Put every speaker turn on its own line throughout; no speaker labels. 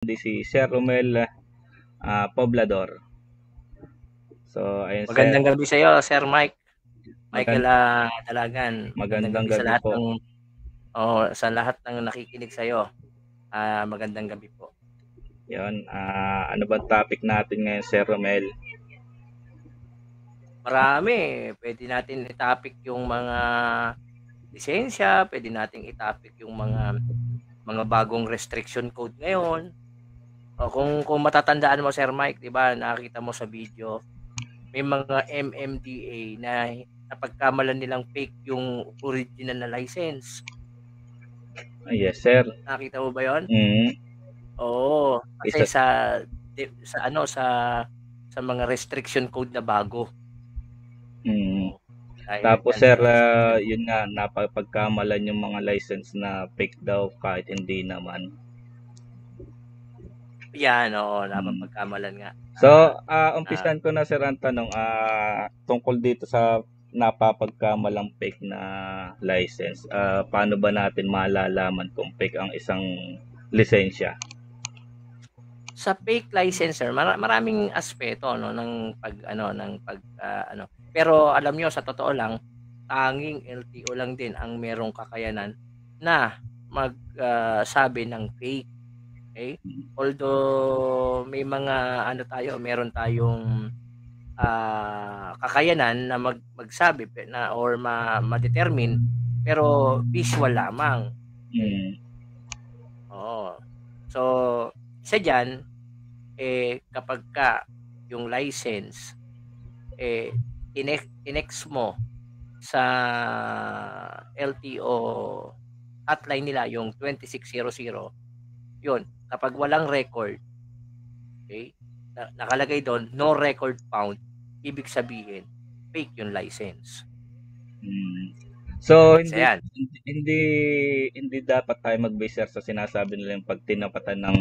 Hindi si Sir Romel Poblador. So, ayun sir,
Magandang gabi sa iyo, Sir Mike. Michael
magand
Dalagan. Magandang
magandang
gabi sa
gabi
lahat
po.
ng sa lahat ng nakikinig sa iyo. Magandang gabi po.
Yun, ano ba topic natin ngayon, Sir Romel?
Marami, pwede natin i-topic yung mga lisensya, pwede nating i-topic yung mga bagong restriction code ngayon. O kung matatandaan mo, Sir Mike, 'di ba? Nakita mo sa video, may mga MMDA na napagkamalan nilang fake yung original na license.
Yes, sir.
Nakita mo ba 'yon?
Mm,
Oo, kasi
isa,
sa ano sa mga restriction code na bago.
mm.
Oo, dahil
Tapos,
diyan
sir,
sa restriction
yun nga, napapagkamalan yung mga license na fake daw kahit hindi naman.
'yan, oo,
Mm.
napapagkamalan nga.
So,
Ah,
umpisan ko na, sir, ang tanong, tungkol dito sa napapagkamalang fake na license. Paano ba natin malalaman kung fake ang isang lisensya?
sa fake licensor maraming aspeto 'no pero alam niyo sa totoo lang, tanging LTO lang din ang merong kakayanan na sabi ng fake, okey? Although may mga meron tayong kakayanan na magsabi na or ma-determine pero visual lamang, okey?
Mm.
Oo. So, isa diyan, kapagka yung license, tinext mo sa LTO hotline nila yung 2600, yun, kapag walang record, okey, nakalagay dun, "No record found," ibig sabihin fake yung license.
Mm. So,
Isa
hindi
yan.
hindi hindi dapat tayo mag-base, sir, sa sinasabi nila yung 'pag tinapatan ng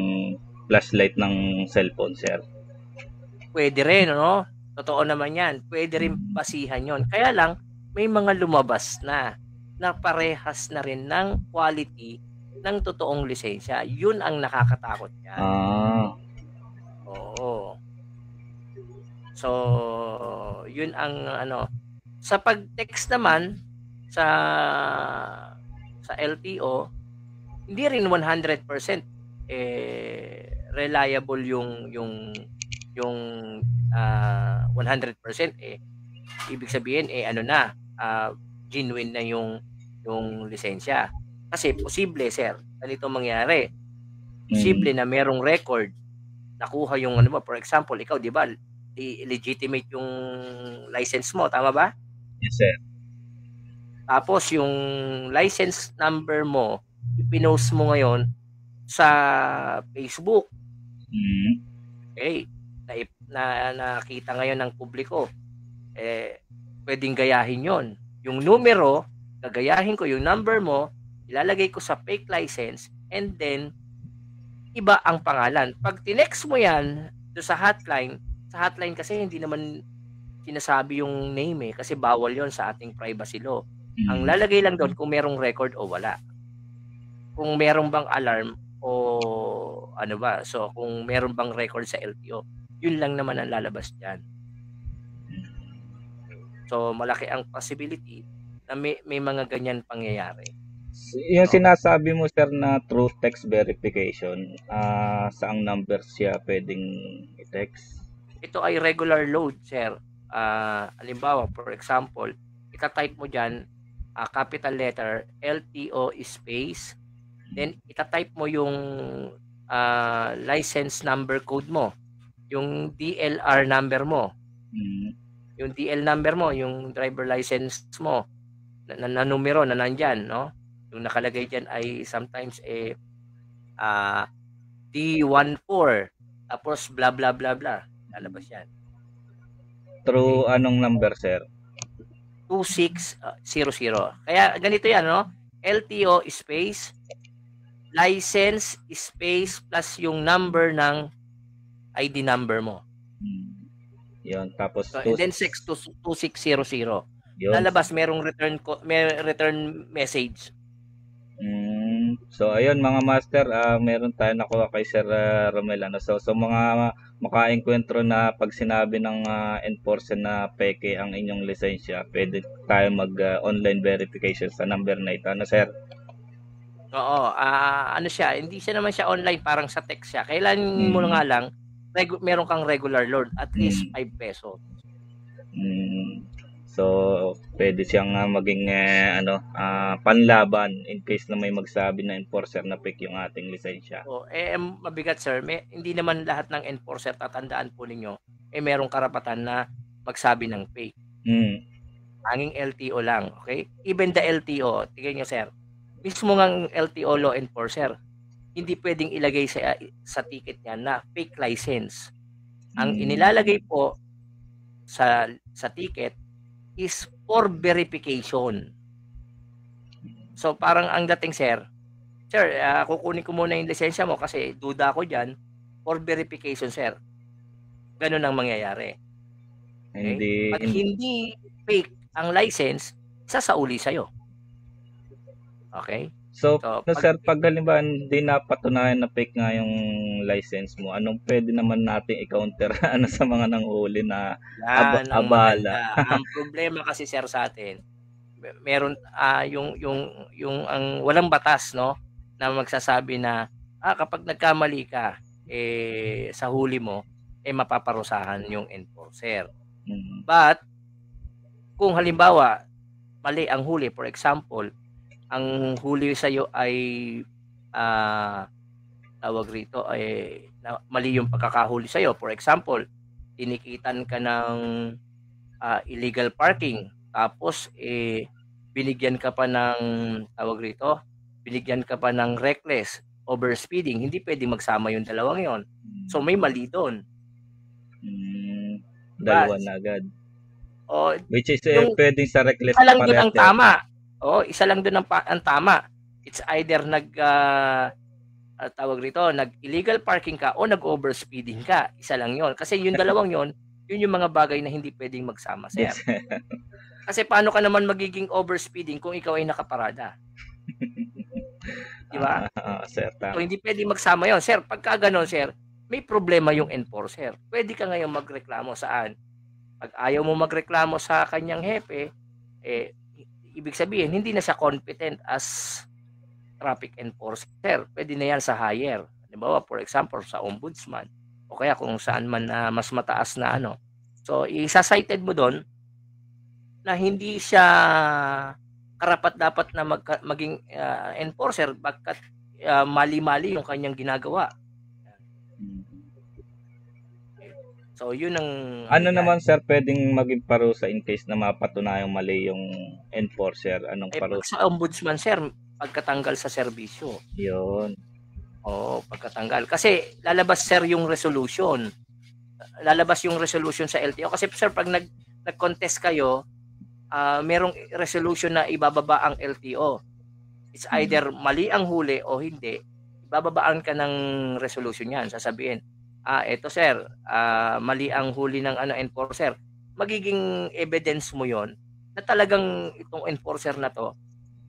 flashlight ng cellphone, sir.
Puwede rin ano, totoo naman 'yan, puwede rin
Mm.
basihan 'yon. Kaya lang may mga lumabas na parehas na rin ng quality ng totoong lisensya, 'yun ang nakakatakot niyan,
Ah,
oo. So, 'yun ang sa pag-text naman sa LTO, hindi rin 100% reliable yung 100%, ibig sabihin genuine na yung lisensya. Kasi posible, sir, ganito mangyari. Posible
mm.
na merong record, nakuha yung for example, ikaw 'di ba, legitimate yung license mo, tama ba?
Yes, sir.
Tapos yung license number mo, ipinost mo ngayon sa Facebook.
Mm.
Okay? Nakita ngayon ng publiko, pwedeng gayahin yon. Yung numero, gagayahin ko yung number mo, ilalagay ko sa fake license, and then, iba ang pangalan. Pag tinext mo yan sa hotline kasi hindi naman sinasabi yung name kasi bawal yon sa ating privacy law. Ang
Mm.
lalagay lang doon kung merong record o wala. Kung meron bang alarm o so kung meron bang record sa LTO, yun lang naman ang lalabas diyan. So malaki ang possibility na may mga ganyan pangyayari,
Yung
no?
sinasabi mo, sir, na true text verification, saang number siya pwedeng i-text?
Ito ay regular load, sir. Halimbawa, for example, ita-type mo diyan capital letter LTO space, then ita-type mo yung license number code mo, yung DLR number mo,
Mm.
yung DL number mo, yung driver license mo na numero na nandyan, no? Yung nakalagay dyan ay sometimes D14 tapos blah blah blah blah, lalabas yan.
Through
Okay?
anong number, sir?
2600. Kaya ganito yan, no? LTO space license space plus yung number ng ID number mo.
Mm. Yun, tapos
So,
two
and then
six
2600.
yun.
Lalabas may return message.
Mm. So ayun mga master, meron tayo nakuha kay Sir Romel ano. So mga makaengkwentro na pag sinabi ng enforcer na peke ang inyong lisensya, pwede tayo mag online verification sa number na ito. Ano sir?
Oo, ano siya, hindi siya naman siya online, parang sa text siya. Kailan mo
Mm.
nga lang, meron kang regular load, at least
Mm.
5 pesos.
Mm. So pwede siyang maging panlaban in case na may magsabi na enforcer na fake yung ating lisensya.
So, mabigat sir, hindi naman lahat ng enforcer, tatandaan po ninyo, merong karapatan na magsabi ng fake.
Mm.
Tanging LTO lang, okay? Even the LTO, tingnan nyo sir, mismo ng LTO law enforcer, hindi pwedeng ilagay sa ticket niya na fake license. Ang inilalagay po sa ticket is for verification. So parang ang dating sir, kukunin ko muna yung lisensya mo kasi duda ako dyan, for verification sir. Ganun ang mangyayari. Okay? Pag hindi fake ang license, sasauli sa'yo. Okay?
So sir, pag halimbawa hindi napatunayan na fake nga yung license mo, anong pwede naman nating i-counter sa mga nanghuli na
yan ang
abala?
maganda. Ang problema kasi sir sa atin, meron yung ang walang batas no na magsasabi na kapag nagkamali ka sa huli mo mapaparusahan yung enforcer. But kung halimbawa mali ang huli, for example, ang huli sa iyo ay tawag rito ay mali yung pagkakahuli sa iyo. For example, tinikitan ka ng illegal parking, tapos binigyan ka pa ng tawag rito, binigyan ka pa ng reckless overspeeding, hindi pwedeng magsama yung dalawang yon. So may mali doon.
Dalawa na agad. Which is pwedeng sa reckless
isa lang doon ang tama. Isa lang doon ang tama. It's either tawag rito, nag-illegal parking ka o nag-overspeeding ka. Isa lang yon. Kasi yung dalawang yon, yun yung mga bagay na hindi pwedeng magsama, sir. Kasi paano ka naman magiging overspeeding kung ikaw ay nakaparada? Di ba?
Sir,
so, hindi pwedeng magsama yon, sir. Pagka ganon, sir, may problema yung enforcer. Pwede ka ngayon magreklamo saan? Pag ayaw mo magreklamo sa kanyang hepe, ibig sabihin, hindi na siya competent as traffic enforcer. Pwede na yan sa higher. Halimbawa, for example, sa ombudsman. O kaya kung saan man mas mataas na ano. So, isa-cited mo doon na hindi siya karapat-dapat na maging enforcer bakit mali-mali yung kanyang ginagawa. So, yun ang
ano naman sir pwedeng maging parusa in case na mapatunayang mali yung enforcer? Anong parusa?
Sa ombudsman sir, pagkatanggal sa serbisyo.
Yun.
Pagkatanggal. Kasi lalabas sir yung resolution. Lalabas yung resolution sa LTO. Kasi sir, pag nag-contest kayo, merong resolution na ibababa ang LTO. It's either mali ang huli o hindi. Ibababaan ka ng resolution yan. Sasabihin, eto sir, mali ang huli ng enforcer. Magiging evidence mo yon na talagang itong enforcer na to,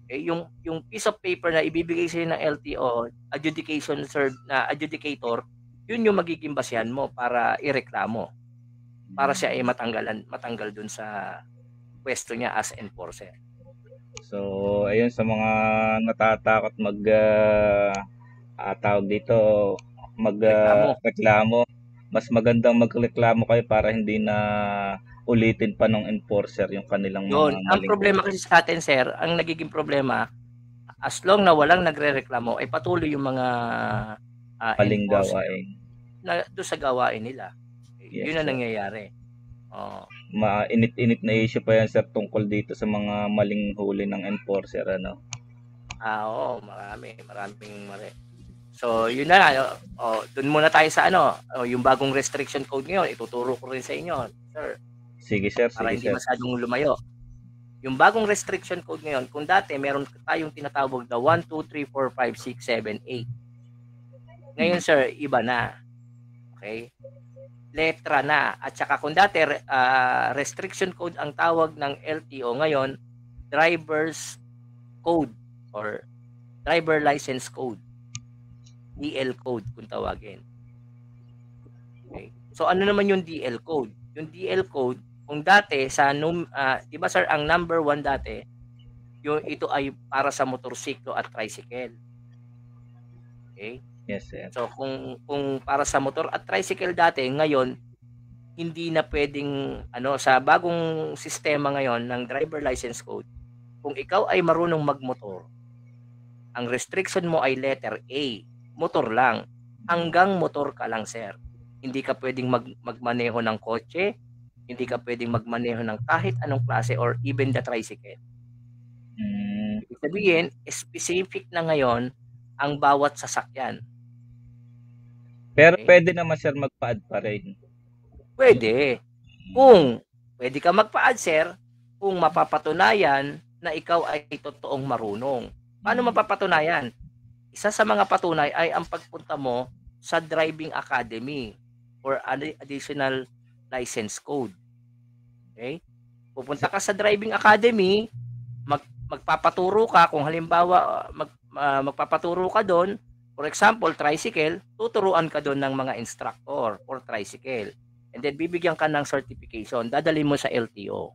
yung piece of paper na ibibigay sa ng LTO, adjudicator, yun yung magiging basehan mo para ireklamo. Para siya ay matanggal dun sa pwesto niya as enforcer.
So, ayun sa mga natatakot tawag dito, magreklamo. Mas magandang magreklamo kayo para hindi na ulitin pa ng enforcer yung kanilang mga
maling. Ang problema kasi sa atin, sir, ang nagiging problema, as long na walang nagrereklamo, ay patuloy yung mga
maling gawain
na doon sa gawain nila. Yun ang nangyayari.
Mainit-init na issue pa yan sir tungkol dito sa mga maling huli ng enforcer, ano?
Oo, maraming mali. So, yun na. Doon muna tayo sa yung bagong restriction code ngayon. Ituturo ko rin sa inyo, sir.
Sige, sir.
Para hindi masyadong lumayo. Yung bagong restriction code ngayon, kung dati meron tayong tinatawag na 1, 2, 3, 4, 5, 6, 7, 8. Ngayon, sir, iba na. Okay? Letra na. At saka kung dati, restriction code ang tawag ng LTO, ngayon, driver's code or driver license code. DL code kung tawagin. Okay. So ano naman yung DL code? Yung DL code, kung dati sa di ba sir, ang number 1 dati, yung ito ay para sa motorsiklo at tricycle. Okay?
Yes, sir.
So kung para sa motor at tricycle dati, ngayon hindi na pwedeng sa bagong sistema ngayon ng driver license code, kung ikaw ay marunong magmotor, ang restriction mo ay letter A, motor lang. Hanggang motor ka lang, sir. Hindi ka pwedeng magmaneho ng kotse, hindi ka pwedeng magmaneho ng kahit anong klase or even the tricycle. Ibig sabihin, specific na ngayon ang bawat sasakyan.
Pero pwede naman sir magpa-add pa rin.
Pwede. Kung pwede ka magpa-add, sir, kung mapapatunayan na ikaw ay totoong marunong. Paano mapapatunayan? Isa sa mga patunay ay ang pagpunta mo sa driving academy or additional license code. Okay? Pupunta ka sa driving academy, magpapaturo ka kung halimbawa magpapaturo ka doon, for example, tricycle, tuturuan ka doon ng mga instructor for tricycle. And then bibigyan ka ng certification, dadalhin mo sa LTO.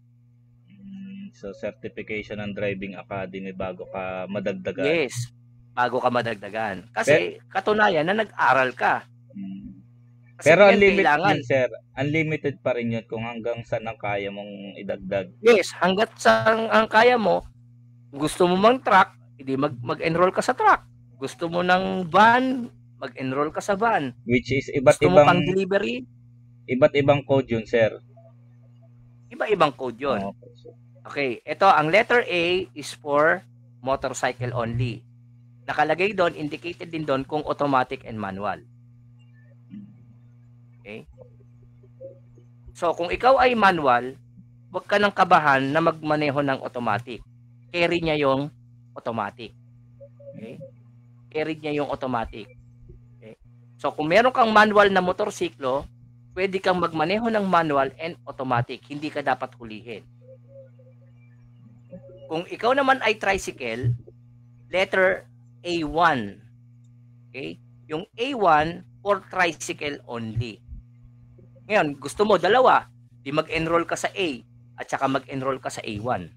So certification ng driving academy bago ka madagdagan.
Yes, bago ka madagdagan. Kasi katunayan na nag-aral ka.
Kasi pero unlimited yun, sir. Unlimited pa rin yun kung hanggang saan ang kaya mong idagdag.
Yes, hanggat saan ang kaya mo. Gusto mo mang truck, hindi mag-enroll ka sa truck. Gusto mo ng van, mag-enroll ka sa van.
Which is iba't
gusto
ibang
mo pang delivery.
Iba't ibang code yun, sir.
Iba-ibang code yun. Okay, ito ang letter A is for motorcycle only. Nakalagay doon, indicated din doon kung automatic and manual. Okay? So, kung ikaw ay manual, huwag ka nang kabahan na magmaneho ng automatic. Carry niya yung automatic. Okay? Carry niya yung automatic. Okay? So, kung meron kang manual na motorsiklo, pwede kang magmaneho ng manual and automatic. Hindi ka dapat hulihin. Kung ikaw naman ay tricycle, letter A1. Okay? Yung A1 for tricycle only. Ngayon, gusto mo dalawa, di mag-enroll ka sa A at saka mag-enroll ka sa A1.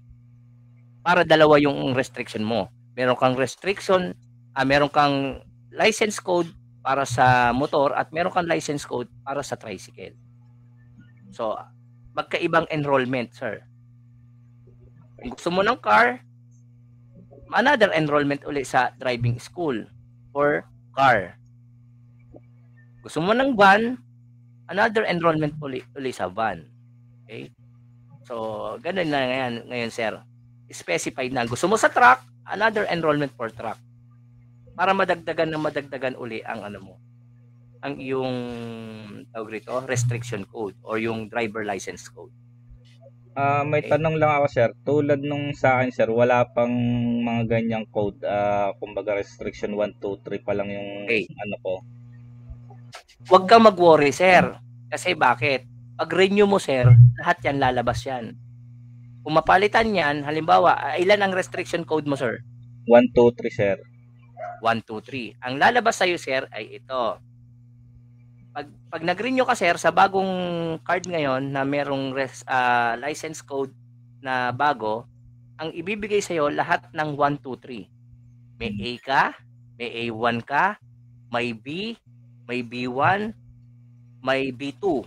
Para dalawa yung restriction mo. Meron kang restriction, meron kang license code para sa motor at meron kang license code para sa tricycle. So, magkaibang enrollment, sir. Kung gusto mo ng car, another enrollment uli sa driving school for car. Gusto mo ng van, another enrollment uli sa van. Okay? So, ganun na ngayon, sir. Specified na. Gusto mo sa truck, another enrollment for truck. Para madagdagan uli ang ang iyong tawag rito, restriction code or yung driver license code.
May tanong lang ako, sir. Tulad nung sa akin, sir, wala pang mga ganyang code. Kumbaga restriction 1, 2, 3 pa lang yung ko.
Huwag kang mag-worry, sir. Kasi bakit? Pag renew mo, sir, lahat yan lalabas yan. Kung mapalitan yan, halimbawa, ilan ang restriction code mo, sir?
1, 2, 3, sir.
1, 2, 3. Ang lalabas sa'yo, sir, ay ito. Pag nag-renew ka, sir, sa bagong card ngayon na merong license code na bago, ang ibibigay sa'yo lahat ng 1, 2, 3. May A ka, may A1 ka, may B, may B1, may B2.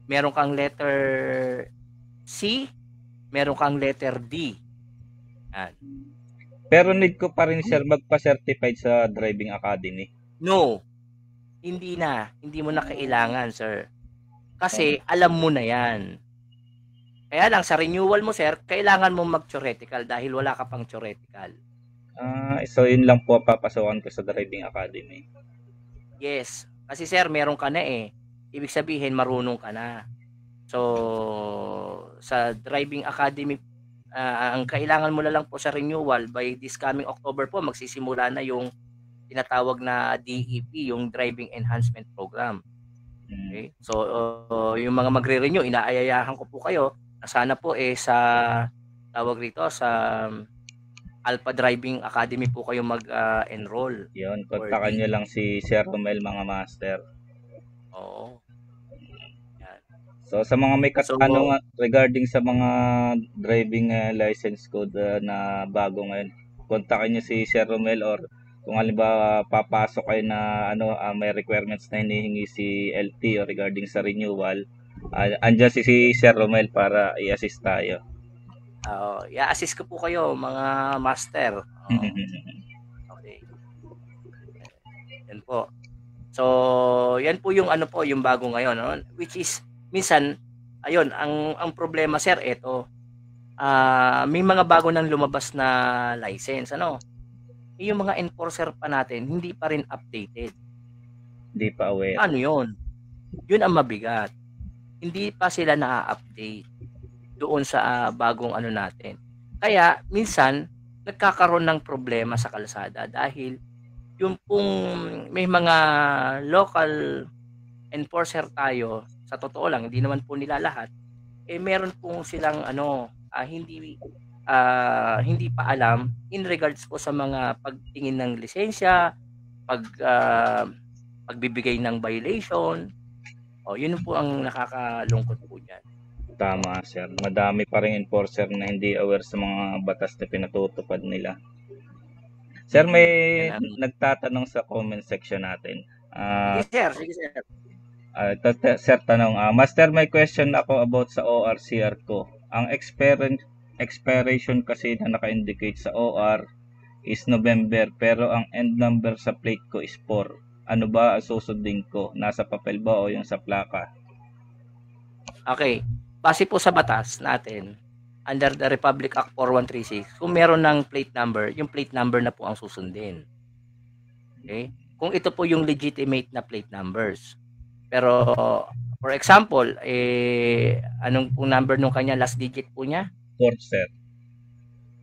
Meron kang letter C, meron kang letter D. Yan.
Pero need ko pa rin, sir, magpa-certified sa driving academy.
No. Hindi na. Hindi mo na kailangan, sir. Kasi alam mo na yan. Kaya lang, sa renewal mo, sir, kailangan mo mag-theoretical dahil wala ka pang theoretical.
So, yun lang po papasokan ko sa driving academy.
Yes. Kasi, sir, meron ka na eh. Ibig sabihin, marunong ka na. So, sa driving academy, ang kailangan mo na lang po sa renewal, by this coming October po, magsisimula na yung tinatawag na DEP, yung Driving Enhancement Program. Okay? So, yung mga magre-renew, inaayayahan ko po kayo na sana po sa tawag rito sa Alpha Driving Academy po kayo mag-enroll.
Yun, kontakan nyo lang si Sir Romel, mga master.
Oo. Yan.
So sa mga may
So,
katanungan regarding sa mga driving license code na bago ngayon, kontakin nyo si Sir Romel, or kung halimbawa papasok kayo na may requirements na hinihingi si LTO regarding sa renewal, andyan si Sir Romel para i-assist tayo.
i-assist ko po kayo mga master. Okay. Yan po. So, yan po yung yung bago ngayon, no? Which is minsan ayun, ang problema sir, ito. May mga bago nang lumabas na license, yung mga enforcer pa natin hindi pa rin updated.
Hindi pa aware.
Ano yun? Yun ang mabigat. Hindi pa sila na-update doon sa bagong natin. Kaya minsan nagkakaroon ng problema sa kalsada dahil yung pong may mga local enforcer tayo, sa totoo lang hindi naman po nila lahat, meron pong silang hindi pa alam in regards po sa mga pagtingin ng lisensya, pagbibigay ng violation. Yun po ang nakakalungkot po niyan.
Tama, sir. Madami pa ring enforcer na hindi aware sa mga batas na pinatutupad nila. Sir, may nagtatanong sa comment section natin.
Sige sir.
Sir, tanong, Master, may question ako about sa ORCR ko. Ang expiration kasi na naka-indicate sa OR is November, pero ang end number sa plate ko is 4. Ano ba ang susundin ko? Nasa papel ba o yung sa plaka?
Okay. Base po sa batas natin, under the Republic Act 4136, kung meron ng plate number, yung plate number na po ang susundin. Okay? Kung ito po yung legitimate na plate numbers. Pero, for example, anong pong number nung kanya, last digit po niya?
4, sir.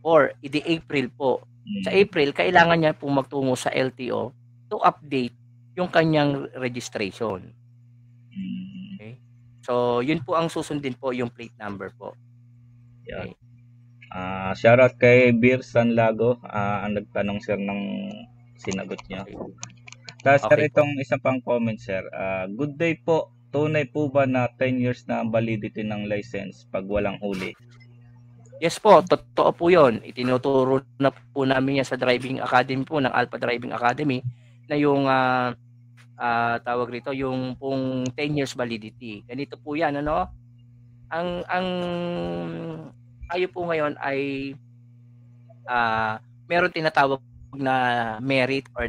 Or, April po. Sa April, kailangan niya pong magtungo sa LTO to update yung kanyang registration. Okay? So, yun po ang susundin po, yung plate number po.
Okay. Shoutout kay Beer Sanlago, ang nagtanong sir ng sinagot niya. Okay. Tapos sir, itong isang pang comment sir. Good day po. Tunay po ba na 10 years na ang validity ng license pag walang huli?
Yes po, totoo po yun. Itinuturo na po namin yan sa Driving Academy po, ng Alpha Driving Academy, na yung tawag rito, yung pong 10 years validity. Ganito po yan, ang tayo po ngayon ay meron tinatawag na merit or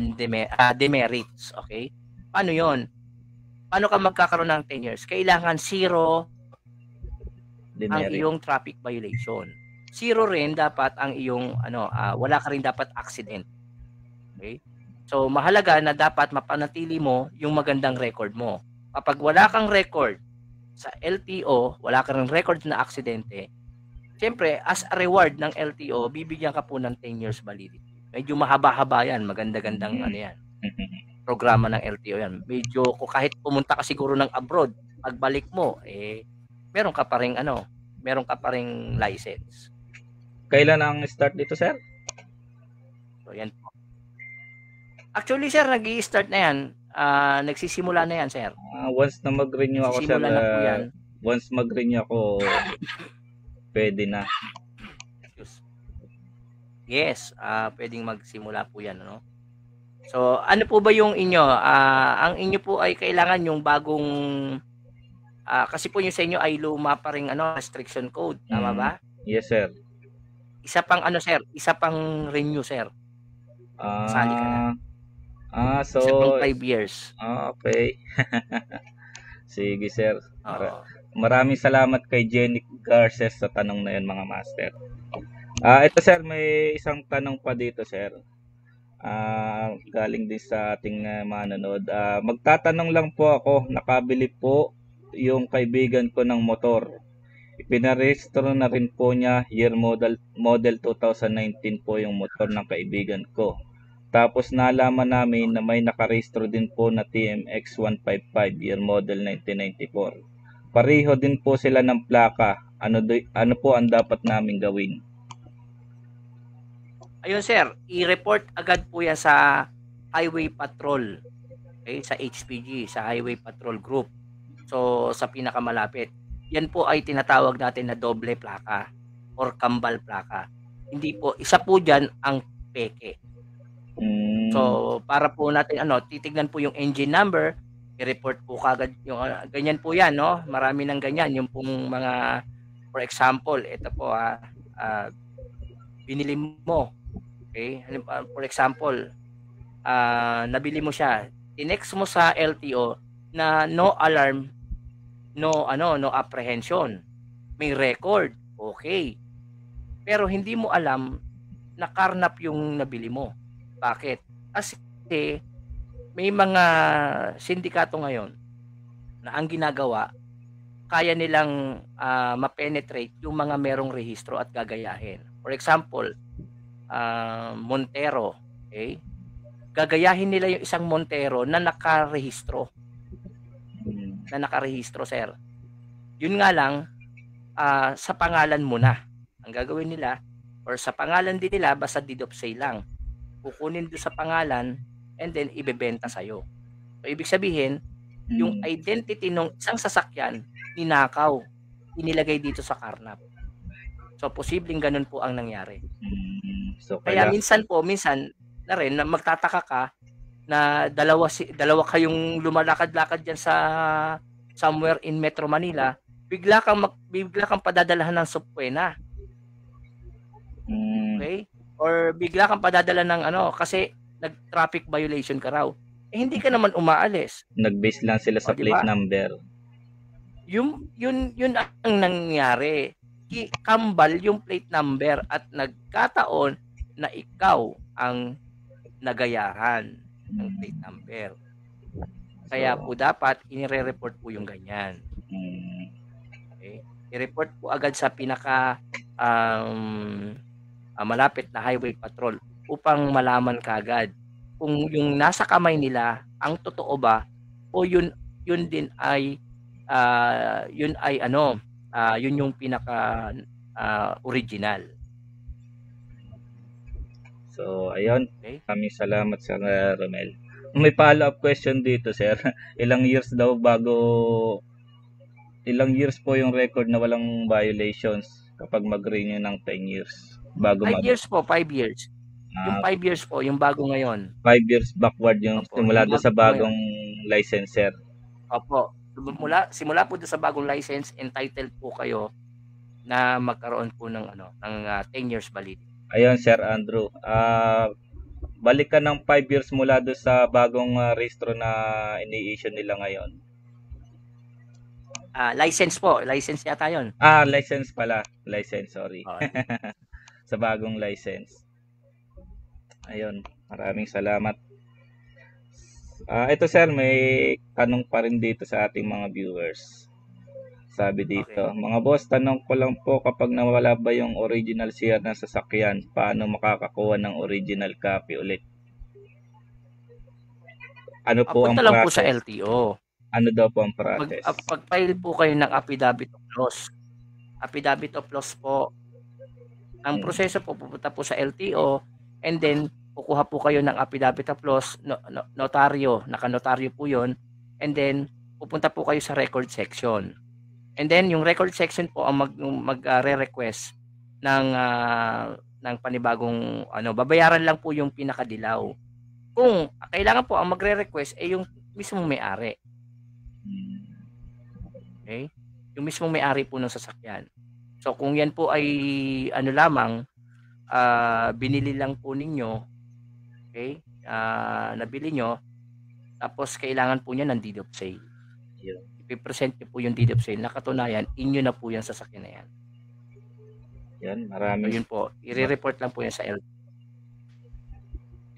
demerits. Okay? Paano yon? Paano ka magkakaroon ng 10 years? Kailangan 0 ang iyong traffic violation. 0 rin dapat ang iyong wala ka rin dapat accident. Okay? So mahalaga na dapat mapanatili mo yung magandang record mo. Kapag wala kang record sa LTO, wala kang record na aksidente, siyempre as a reward ng LTO, bibigyan ka po ng 10 years validity. Medyo mahaba-haba yan, maganda-gandang yan. Programa ng LTO yan. Medyo kahit pumunta ka siguro ng abroad, pagbalik mo meron ka pa ring license.
Kailan ang start dito, sir?
So yan po. Actually, sir, nag-i-start na yan. Nagsisimula na yan, sir.
Once na mag-renew ako, sir.
Na po yan.
Once mag-renew ako, pwede na.
Yes, pwedeng magsimula po yan, So, ano po ba yung inyo? Ang inyo po ay kailangan yung bagong kasi po yung sa inyo ay luma pa ring restriction code, tama ba?
Yes, sir.
Isa pang isa pang renew, sir. Sali ka na.
So
isa pang 5 years.
Okay. Sige, sir. Maraming salamat kay Jenny Garces sa tanong na yun, mga master. Ito, sir, may isang tanong pa dito, sir. Galing din sa ating manonood. Magtatanong lang po ako, nakabili po yung kaibigan ko ng motor. Ipinarehistro na rin po niya, year model 2019 po yung motor ng kaibigan ko. Tapos nalaman namin na may nakarehistro din po na TMX 155 year model 1994. Pareho din po sila ng plaka. Ano po ang dapat namin gawin?
Ayun sir, i-report agad po yan sa Highway Patrol. Okay, sa HPG, sa Highway Patrol Group. So sa pinakamalapit. Yan po ay tinatawag natin na doble plaka or kambal plaka. Hindi po, isa po diyan ang peke. So para po natin titignan po yung engine number, i-report po kagad yung ganyan po yan, no? Marami ng ganyan, yung pong mga, for example, ito po binili mo. Okay? For example, nabili mo siya, tinext mo sa LTO na no alarm, no apprehension, may record, okay, pero hindi mo alam na karnap yung nabili mo. Bakit? Kasi may mga sindikato ngayon na ang ginagawa, kaya nilang ma-penetrate yung mga merong rehistro at gagayahin. For example, Montero, okay, gagayahin nila yung isang Montero na nakarehistro. Sir. Yun nga lang, sa pangalan mo na. Ang gagawin nila, or sa pangalan din nila, basta deed of sale lang. Kukunin doon sa pangalan, and then ibebenta sa'yo. So, ibig sabihin, yung identity ng isang sasakyan, ninakaw, inilagay dito sa karnap. So, posibleng ganun po ang nangyari.
So,
kaya minsan na rin na magtataka ka na dalawa kayong lumalakad-lakad diyan sa somewhere in Metro Manila, bigla kang padadalahan ng subpoena. Okay? Or bigla kang padadala ng kasi nag-traffic violation ka raw. Hindi ka naman umaalis.
Nag-base lang sila sa plate number.
Yun ang nangyari. Kambal yung plate number at nagkataon na ikaw ang nagayahan ng plate number. Kaya po dapat inire-report po yung ganyan. Okay? I-report po agad sa pinaka malapit na highway patrol upang malaman kaagad kung yung nasa kamay nila ang totoo ba o yun din ay yun yung pinaka original.
So, ayun. Okay. Maraming salamat sa Romel. May follow-up question dito, sir. Ilang years po yung record na walang violations kapag mag-renew ng 10 years?
5 years po, 5 years. Yung 5 years po, yung bago ngayon.
5 years backward yung simula doon sa bagong licensor.
Opo. Simula po doon sa bagong license, entitled po kayo na magkaroon po ng 10 years validity.
Ayun, Sir Andrew. Balik ka ng 5 years mula doon sa bagong rehistro na ini-issue nila ngayon.
License po. License yata yun.
License pala. License, sorry. Sa bagong license. Ayun. Maraming salamat. Ito sir, may tanong pa rin dito sa ating mga viewers. Sabi dito, mga boss, tanong ko lang po, kapag nawala ba yung original CR ng sasakyan, paano makakakuha ng original copy ulit? Ano po ang process? Punta lang po sa
LTO.
Ano daw po ang process?
Pag-file po kayo ng affidavit of loss. Affidavit of loss po. Ang proseso po, pupunta po sa LTO, and then kukuha po kayo ng affidavit of loss, notaryo, naka-notaryo po yun, and then pupunta po kayo sa record section. And then yung record section po ang magre-request ng panibagong babayaran lang po yung pinakadilaw. Kung kailangan po ang magre-request yung mismong may-ari. Okay? Yung mismong may-ari po ng sasakyan. So kung yan po ay lamang binili lang po ninyo, okay? Nabili nyo, tapos kailangan po niya ng deed of sale. I-present niyo po yung deed of sale na katunayan, inyo na po yan sasakyan na yan.
Yan, maraming.
So, yun po, i-report lang po yan sa LTO.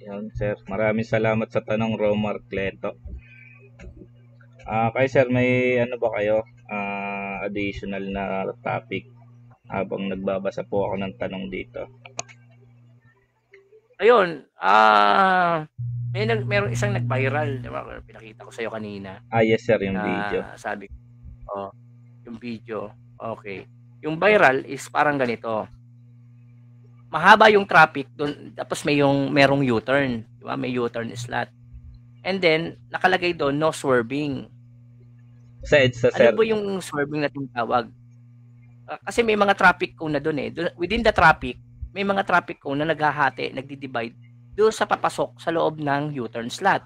Yan, sir. Maraming salamat sa tanong, Romar Cleto. Kay sir, may ba kayo additional na topic habang nagbabasa po ako ng tanong dito?
Ayun, meron isang nag-viral, di ba? Pinakita ko sa iyo kanina.
Yes sir, yung video.
Sabi ko, yung video. Okay. Yung viral is parang ganito. mahaba yung traffic doon, tapos merong U-turn, di ba? May U-turn slot. And then nakalagay doon no swerving.
Sa EDSA,
Ano
sir.
ba yung swerving na tinatawag? Kasi may mga traffic cone na doon eh. Within the traffic, may mga traffic cone na naghahati, nagdi-divide doon sa papasok sa loob ng U-turn slot.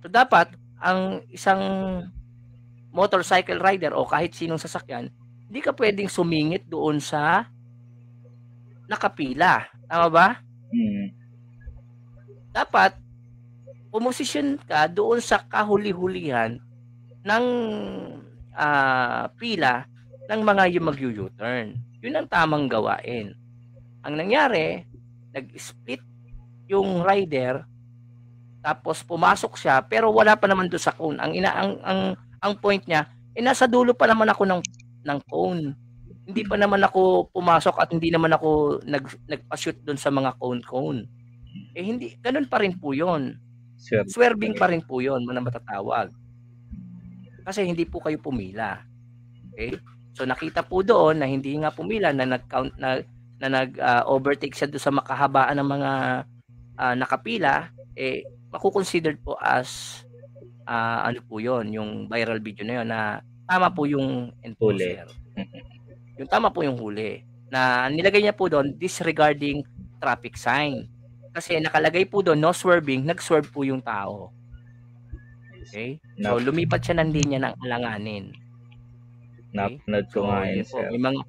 So dapat ang isang motorcycle rider o kahit sinong sasakyan, hindi ka pwedeng sumingit doon sa nakapila. Tama ba? Dapat pumosisyon ka doon sa kahuli-hulihan ng pila ng mga yung mag-U-turn. Yun ang tamang gawain. Ang nangyari, nag-split yung rider, tapos pumasok siya pero wala pa naman doon sa cone. Ang point niya, nasa dulo pa naman ako ng cone. Hindi pa naman ako pumasok at hindi naman ako nagpa-shoot doon sa mga cone. Hindi, ganun pa rin po 'yon. Swerving pa rin po 'yon, matatawag. Kasi hindi po kayo pumila. Okay? So nakita po doon na hindi nga pumila, na nag-count na nag-overtake siya doon sa makahabaan ng mga nakapila, makukonsidered po as ano po 'yon, yung viral video na 'yon, na tama po yung enforcer. Yung tama po yung huli. Na nilagay niya po doon, disregarding traffic sign. Kasi nakalagay po doon, no swerving, nag-swerve po yung tao. Okay? So lumipat siya ng linya ng alanganin. Okay?
Napanood ko nga yun, sir.
May mga...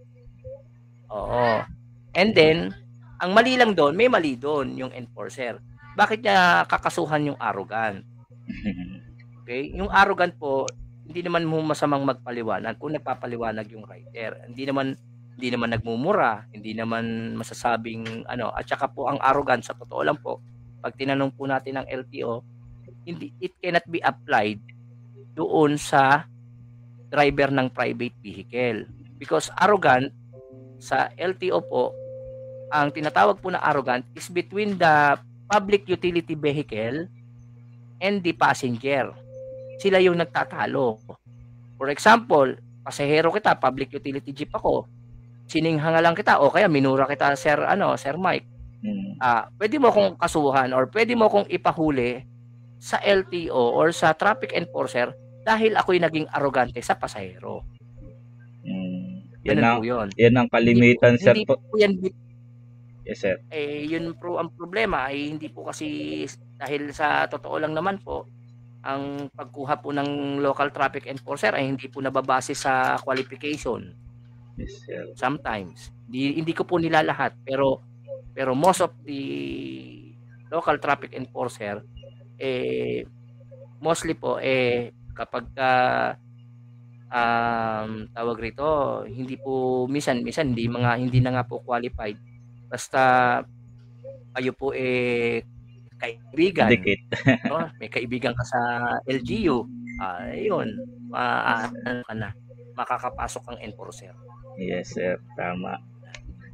Oo. And then, ang mali lang doon, may mali doon yung enforcer. Bakit niya kakasuhan yung arrogant? Okay? Yung arrogant po, hindi naman mo masamang magpaliwanag kung nagpapaliwanag yung rider. Hindi naman nagmumura, hindi naman masasabing ano, at saka po ang arrogant, sa totoo lang po, pag tinanong po natin ng LTO, it cannot be applied doon sa driver ng private vehicle. Because arrogant, sa LTO po, ang tinatawag po na arrogant is between the public utility vehicle and the passenger. Sila yung nagtatalo. For example, pasahero kita, public utility jeep ako, sininghan lang kita o kaya minura kita, Sir Mike. Pwede mo akong kasuhan or pwede mo akong ipahuli sa LTO or sa traffic enforcer dahil ako'y naging arrogante sa pasahero.
Yan ang kalimitan, sir.
Hindi po yan.
Yes, sir.
Yun po ang problema, hindi po kasi, dahil sa totoo lang naman po, ang pagkuha po ng local traffic enforcer ay hindi po nababase sa qualification.
Yes, sir.
Sometimes. Hindi ko po nilalahat, pero most of the local traffic enforcer, mostly po, kapag tawag rito, hindi po, minsan hindi na nga po qualified. Basta kayo po kaibigan. No? May kaibigan ka sa LGU. Ayun. Makakapasok ang enforcer.
Yes, sir. Tama.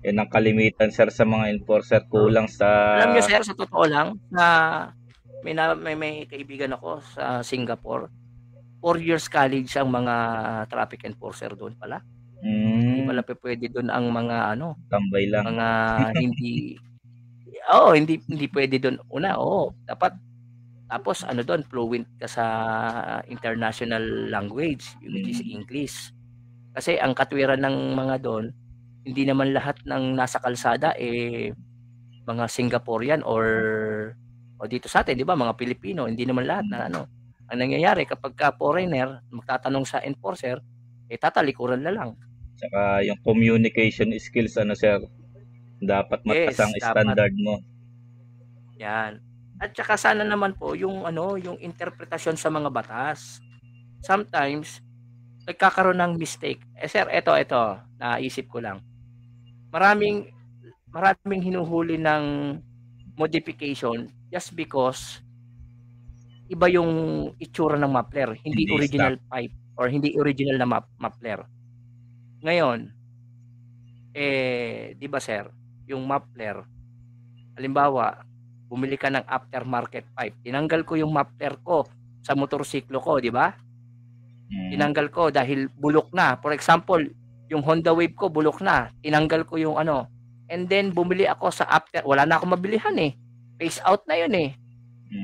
Yan ang kalimitan, sir, sa mga enforcer. Kulang sa...
Alam niyo, sir, sa totoo lang, na may kaibigan ako sa Singapore. 4 years college ang mga traffic enforcer doon pala. Hindi pala pwede doon ang mga
tambay lang.
Mga hindi hindi pwede doon. Dapat tapos doon, fluent ka sa international language, which is English. Kasi ang katwiran ng mga doon, hindi naman lahat ng nasa kalsada mga Singaporean or dito sa atin, di ba, mga Pilipino, hindi naman lahat na Ang nangyayari kapag ka foreigner magtatanong sa enforcer, tatalikuran na lang.
Saka yung communication skills, sir, dapat mataas ang standard mo.
Yan. At saka sana naman po yung interpretasyon sa mga batas. Sometimes nagkakaroon ng mistake. Sir, ito naisip ko lang. Maraming hinuhuli ng modification just because iba yung itsura ng muffler, hindi original pipe or hindi original na muffler. Ngayon, di ba, sir, yung muffler, halimbawa, bumili ka ng aftermarket pipe, tinanggal ko yung muffler ko sa motorsiklo ko, di ba? Tinanggal ko dahil bulok na. For example, yung Honda Wave ko bulok na, tinanggal ko yung and then bumili ako sa after, wala na akong mabilihan eh. Phase out na yun eh.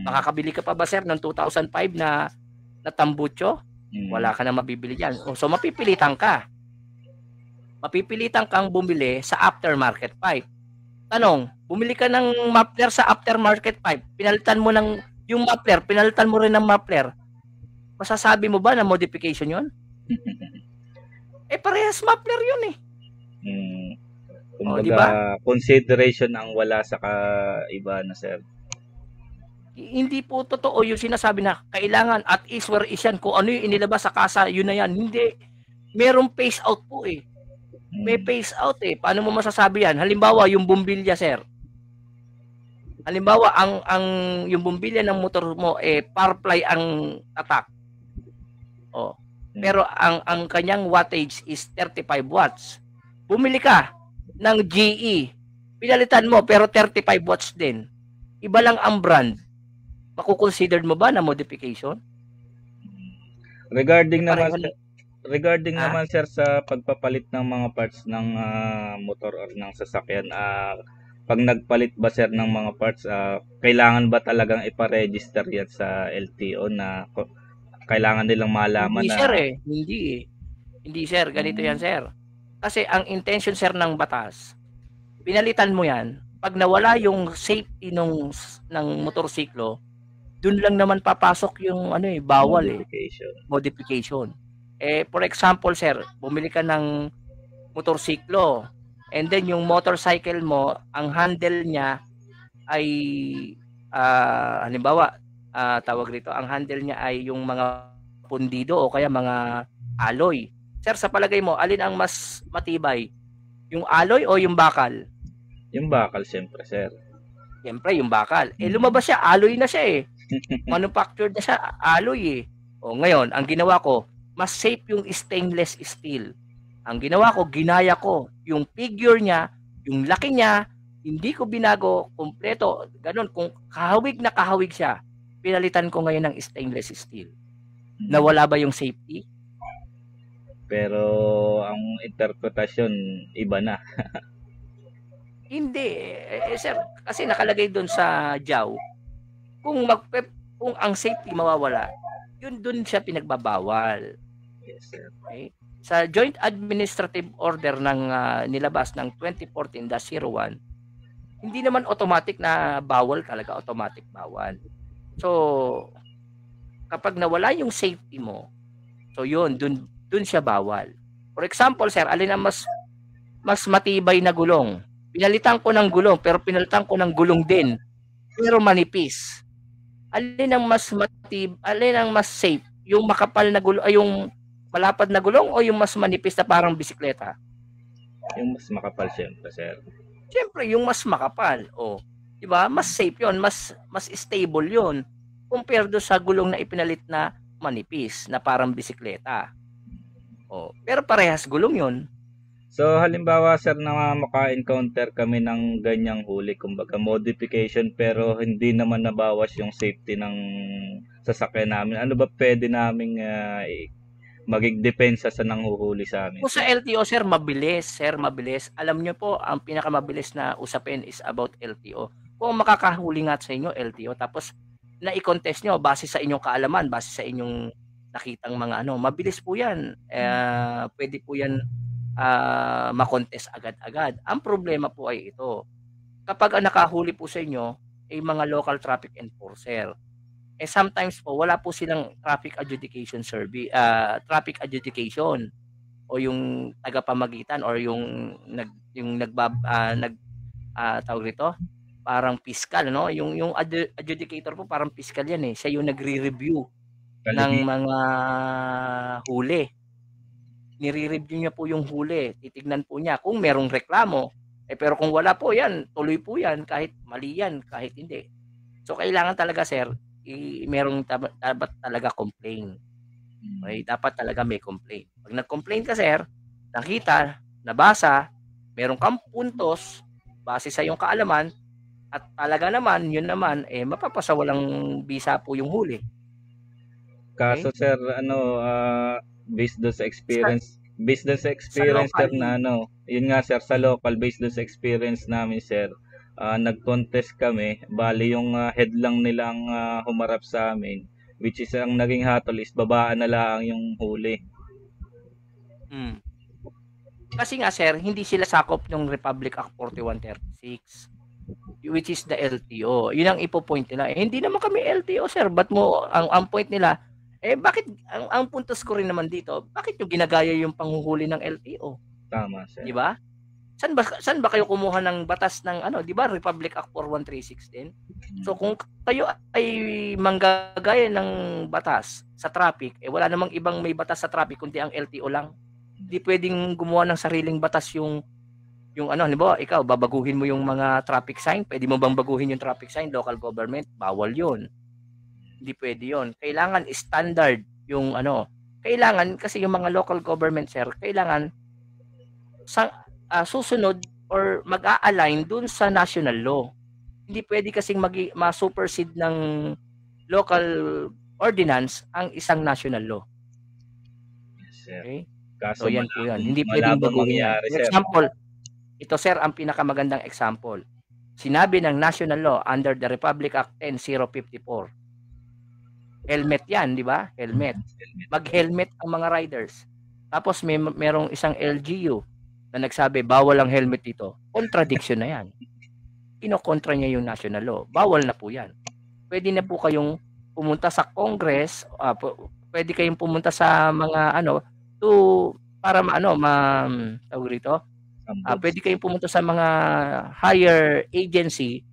Makakabili ka pa ba sir ng 2005 na tambucho? Wala ka na mabibili diyan. So mapipilitan ka. Mapipilitan kang bumili sa aftermarket pipe. Tanong, bumili ka ng muffler sa aftermarket pipe, pinalitan mo ng yung muffler, pinalitan mo rin ng muffler. Masasabi mo ba na modification 'yon? Parehas muffler 'yun eh.
Kumbaga, diba? Consideration ang wala sa iba na sir.
Hindi po totoo yung sinasabi na kailangan at is where is yan. Kung ano yung inilabas sa kasa, yun na yan. Hindi. Merong phase out po eh. May phase out eh. Paano mo masasabi yan? Halimbawa, yung bumbilya, sir. Halimbawa, yung bumbilya ng motor mo, power ply ang tatak. Pero ang kanyang wattage is 35 watts. Bumili ka ng GE. Pinalitan mo, pero 35 watts din. Iba lang ang brand. Makukonsidered mo ba na modification?
Regarding naman sir sa pagpapalit ng mga parts ng motor or ng sasakyan, pag nagpalit ba sir ng mga parts, kailangan ba talagang ipa-register yan sa LTO na kailangan nilang malaman
Hindi, sir eh. Hindi sir, ganito yan sir. Kasi ang intention sir ng batas, pinalitan mo yan, pag nawala yung safety ng motorsiklo, dun lang naman papasok yung bawal modification. For example, sir, bumili ka ng motorsiklo and then yung motorcycle mo, ang handle niya ay halimbawa, tawag rito, ang handle niya ay yung mga pundido o kaya mga alloy. Sir, sa palagay mo, alin ang mas matibay? Yung alloy o yung bakal?
Yung bakal, siyempre, sir.
Siyempre, yung bakal. Lumabas siya, alloy na siya eh. Manufactured na siya, alloy eh. Ngayon, ang ginawa ko, mas safe yung stainless steel. Ang ginawa ko, ginaya ko yung figure niya, yung laki niya, hindi ko binago, kompleto, ganun. Kung kahawig na kahawig siya, pinalitan ko ngayon ng stainless steel. Nawala ba yung safety?
Pero ang interpretasyon, iba na.
Hindi. Sir, kasi nakalagay doon sa JAW, kung ang safety mawawala, yun doon siya pinagbabawal.
Yes, sir.
Okay? Sa Joint Administrative Order ng nilabas ng 2014-01, hindi naman automatic na bawal talaga, automatic bawal. So, kapag nawala yung safety mo, so yun, dun siya bawal. For example, sir, alin ang mas matibay na gulong? Pinalitan ko ng gulong, pero pinalitan ko ng gulong din, pero manipis. Alin ang mas safe? Yung makapal na gulong, ay yung malapad na gulong o yung mas manipis na parang bisikleta?
Yung mas makapal, siyempre, sir.
Siyempre, yung mas makapal. Di ba? Mas safe yun, mas stable yun compared do sa gulong na ipinalit na manipis, na parang bisikleta. Pero parehas gulong yun.
So, halimbawa, sir, na maka-encounter kami ng ganyang huli, kumbaga modification, pero hindi naman nabawas yung safety ng sasakyan namin. Ano ba pwede naming maging depensa sa nanghuhuli sa amin?
Kung sa LTO, sir, mabilis. Alam nyo po, ang pinakamabilis na usapin is about LTO. Kung makakahuli nga sa inyo, LTO, tapos na-i-contest nyo base sa inyong kaalaman, base sa inyong nakitang mga mabilis po yan. Pwede po yan makontest agad-agad. Ang problema po ay ito. Kapag nakahuli po sa inyo ay mga local traffic enforcer, sometimes po wala po silang traffic adjudication survey, traffic adjudication o yung tagapamagitan or yung tawag rito, parang fiscal, no? Yung adjudicator po parang fiscal yan eh. Siya yung nagre-review ng mga huli. Nire-review niya po yung huli. Titignan po niya kung merong reklamo. Pero kung wala po yan, tuloy po yan kahit mali yan, kahit hindi. So kailangan talaga, sir, merong dapat talaga complain. Okay? Dapat talaga may complaint. Pag nag-complain ka, sir, nakita, nabasa, meron kang puntos base sa iyong kaalaman at talaga naman, yun naman, mapapasawalang bisa po yung huli.
Kaso, sir, based doon sa experience, Based dun sa
Sa
experience
local,
sir na ano, yun nga sir, sa local, based dun sa experience namin sir, nag-contest kami, bali yung head lang nilang humarap sa amin, which is ang naging hatol is babaan na lang yung huli.
mm. Kasi nga sir, hindi sila sakop ng Republic Act 4136, which is the LTO. Yun ang ipo-point nila. Eh, hindi naman kami LTO, sir. Ba't mo, ang point nila, bakit, ang puntos ko rin naman dito, bakit yung ginagaya yung panghuhuli ng LTO?
Tama sir.
Di ba? Saan ba kayo kumuha ng batas ng ano, 'di ba? Republic Act 4136 din. So kung kayo ay manggagaya ng batas sa traffic, wala namang ibang may batas sa traffic kundi ang LTO lang. Hindi pwedeng gumawa ng sariling batas yung ano, halimbawa, ikaw babaguhin mo yung mga traffic sign, pwede mo bang baguhin yung traffic sign, local government? Bawal 'yun. Hindi pwede 'yun. Kailangan standard yung ano. Kailangan kasi yung mga local government, sir, kailangan sa susunod or mag-a-align dun sa national law. Hindi pwede kasing ma-supersede ng local ordinance ang isang national law.
Yes, sir.
Okay?
Kaso
So yan po yan. Hindi pwedeng
malabong
baguhin yan.
mangyari
For
sir.
example, ito sir ang pinakamagandang example. Sinabi ng national law under the Republic Act 10054. Helmet yan, di ba? Helmet. Mag-helmet ang mga riders. Tapos merong isang LGU na nagsabi bawal ang helmet dito. Contradiction na yan. Kinokontra niya yung national law. Bawal na po yan. Pwede na po kayong pumunta sa Congress, pwede kayong pumunta sa mga ano para tawag rito. Pwede kayong pumunta sa mga higher agency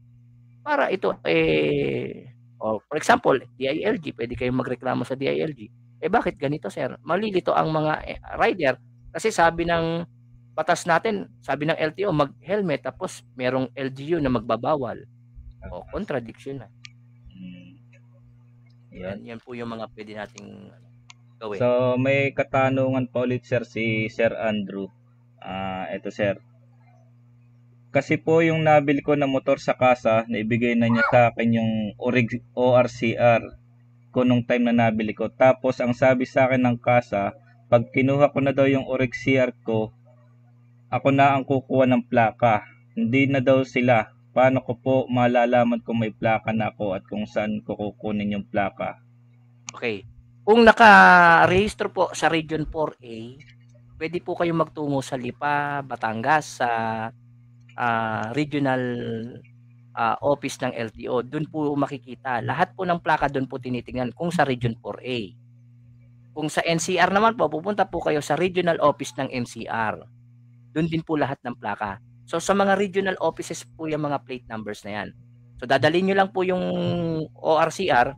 para ito for example, DILG, pwede kayong magreklamo sa DILG. Bakit ganito, sir? Malilito ang mga rider kasi sabi ng batas natin, sabi ng LTO mag-helmet tapos merong LGU na magbabawal. Contradiction na. Yan po yung mga pwede nating gawin.
So, may katanungan pa ulit sir si Sir Andrew. Ito sir. Kasi po yung nabili ko na motor sa kasa, naibigay na niya sa akin yung ORCR ko nung time na nabili ko. Tapos, ang sabi sa akin ng kasa, pag kinuha ko na daw yung ORCR ko, ako na ang kukuha ng plaka. Hindi na daw sila. Paano ko po malalaman kung may plaka na ako at kung saan ko kukunin yung plaka?
Okay. Kung naka-register po sa Region 4A, pwede po kayong magtungo sa Lipa, Batangas, sa regional office ng LTO. Doon po makikita. Lahat po ng plaka doon po tinitingnan kung sa Region 4A. Kung sa NCR naman po, pupunta po kayo sa regional office ng NCR. Doon din po lahat ng plaka. So sa mga regional offices po yung mga plate numbers na yan. So dadalhin nyo lang po yung ORCR,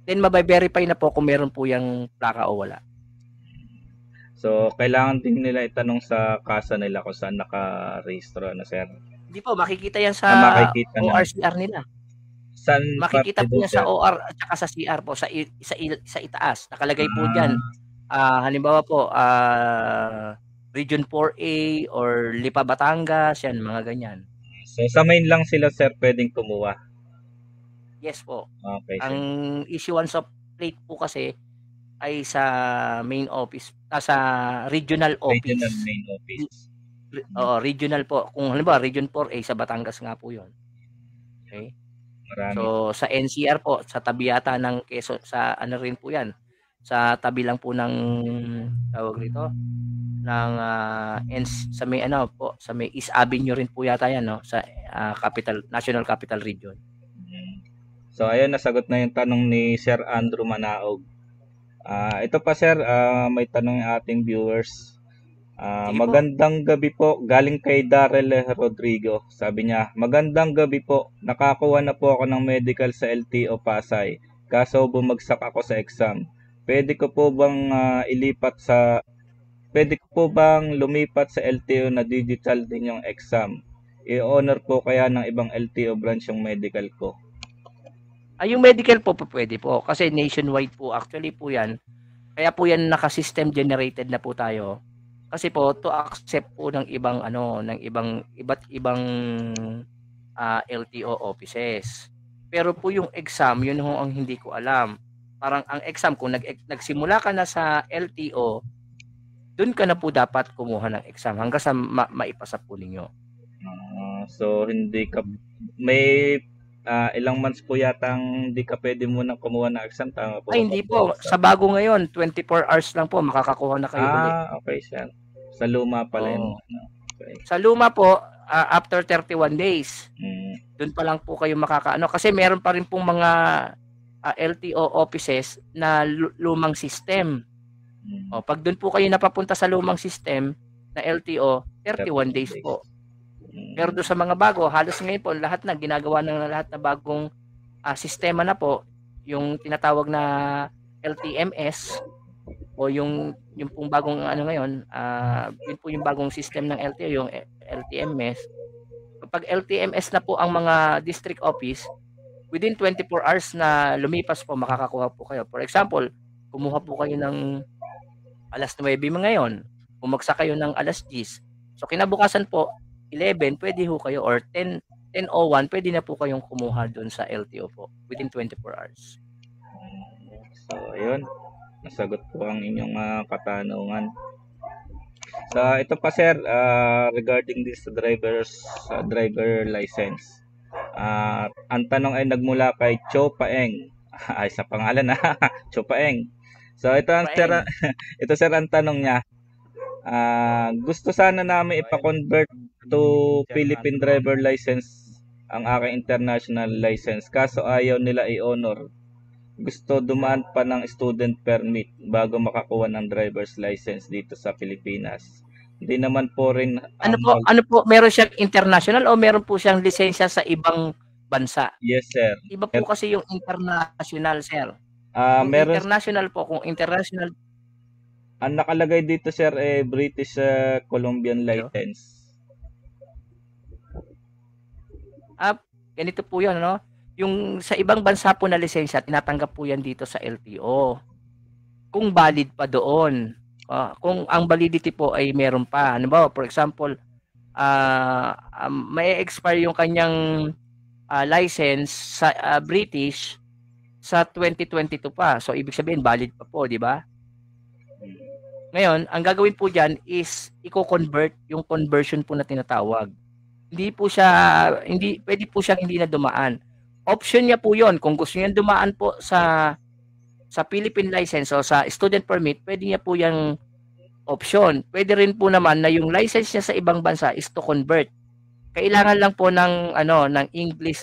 then mabay-verify na po kung meron po yung plaka o wala.
So kailangan din nila itanong sa kasa nila kung saan naka-rehistro na sir.
Hindi po, makikita yan sa ORCR nila.
Saan
makikita po yan sa OR at saka sa CR po, sa itaas. Nakalagay po dyan. Halimbawa po, Region 4A or Lipa Batangas, yan, mga ganyan.
So, sa main lang sila, sir, pwedeng kumuha?
Yes po.
Okay,
ang issuance of plate po kasi ay sa main office, sa regional office.
Regional main office.
Regional po. Kung halimbawa, Region 4A, sa Batangas nga po yun. Okay?
Marami.
So, sa NCR po, sa tabi yata ng Quezon, sa ano rin po yan, sa tabi lang po ng, tawag rito, ng sa may ano po, sa may East Avenue rin po yata yan, no? Sa National Capital Region.
So, ayun, nasagot na yung tanong ni Sir Andrew Manaog. Ito pa, sir, may tanong yung ating viewers. Magandang gabi po, galing kay Darrell Rodrigo. Sabi niya, magandang gabi po, nakakuha na po ako ng medical sa LTO Pasay. Kaso bumagsak ako sa exam. Pwede ko po bang lumipat sa LTO na digital din yung exam? I-honor po kaya ng ibang LTO branch yung medical ko?
Yung medical po pwede po kasi nationwide po actually po yan. Kaya po yan naka-system generated na po tayo. Kasi po to accept po ng ibang iba't ibang LTO offices. Pero po yung exam, yun ang hindi ko alam. Parang ang exam kung nagsimula ka na sa LTO, doon ka na po dapat kumuha ng exam hanggang sa maipasa po ninyo.
So hindi ka may ilang months po yatang hindi ka pwede munang kumuha ng exam, tama po
Ay,
ba?
hindi po. Sa bago ngayon, 24 hours lang po, makakakuha na kayo uli.
Okay, sir. Sa luma pala yun.
Oo.
Okay.
Sa luma po, after 31 days,
Mm.
doon pa lang po kayo makakaano. Kasi meron pa rin pong mga LTO offices na lumang system. O, pag doon po kayo napapunta sa lumang system na LTO, 31 days po. Pero doon sa mga bago, halos ngayon po, lahat na, ginagawa ng lahat na bagong sistema na po, yung tinatawag na LTMS, o yung pong bagong ano ngayon, yun po yung bagong system ng LTO, yung LTMS. Kapag LTMS na po ang mga district office, within 24 hours na lumipas po, makakakuha po kayo. For example, kumuha po kayo ng alas 9 ngayon, bumagsak kayo ng alas 10. So kinabukasan po, 11, pwede ho kayo, or 10:01, pwede na po kayong kumuha doon sa LTO po within 24 hours.
So, ayun. Nasagot po ang inyong katanungan. So, ito pa sir, regarding this driver license. Ang tanong ay nagmula kay Cho Paeng. Ay, sa pangalan na. Cho Paeng. So, ito sir ang tanong niya. Gusto sana namin ipa-convert to Philippine driver license ang aking international license. Kaso ayaw nila i-honor. Gusto dumaan pa ng student permit bago makakuha ng driver's license dito sa Pilipinas. Hindi naman po rin
ano po, meron siyang international o meron po siyang lisensya sa ibang bansa?
Yes, sir.
Iba po kasi yung international, sir.
Meron
international po, kung international,
ang nakalagay dito sir British Columbian license.
Ganito po 'yon, no? Yung sa ibang bansa po na lisensya, tinatanggap po yan dito sa LTO. Kung valid pa doon. Kung ang validity po ay meron pa. Ano ba, for example, may expire yung kanyang license sa British sa 2022 pa. So, ibig sabihin, valid pa po, di ba? Ngayon, ang gagawin po dyan is i-convert yung conversion po na tinatawag. Pwede po siyang hindi na dumaan. Option niya po yon. Kung gusto niya dumaan po sa Philippine license o sa student permit, pwede niya po yung option. Pwede rin po naman na yung license niya sa ibang bansa is to convert. Kailangan lang po ng English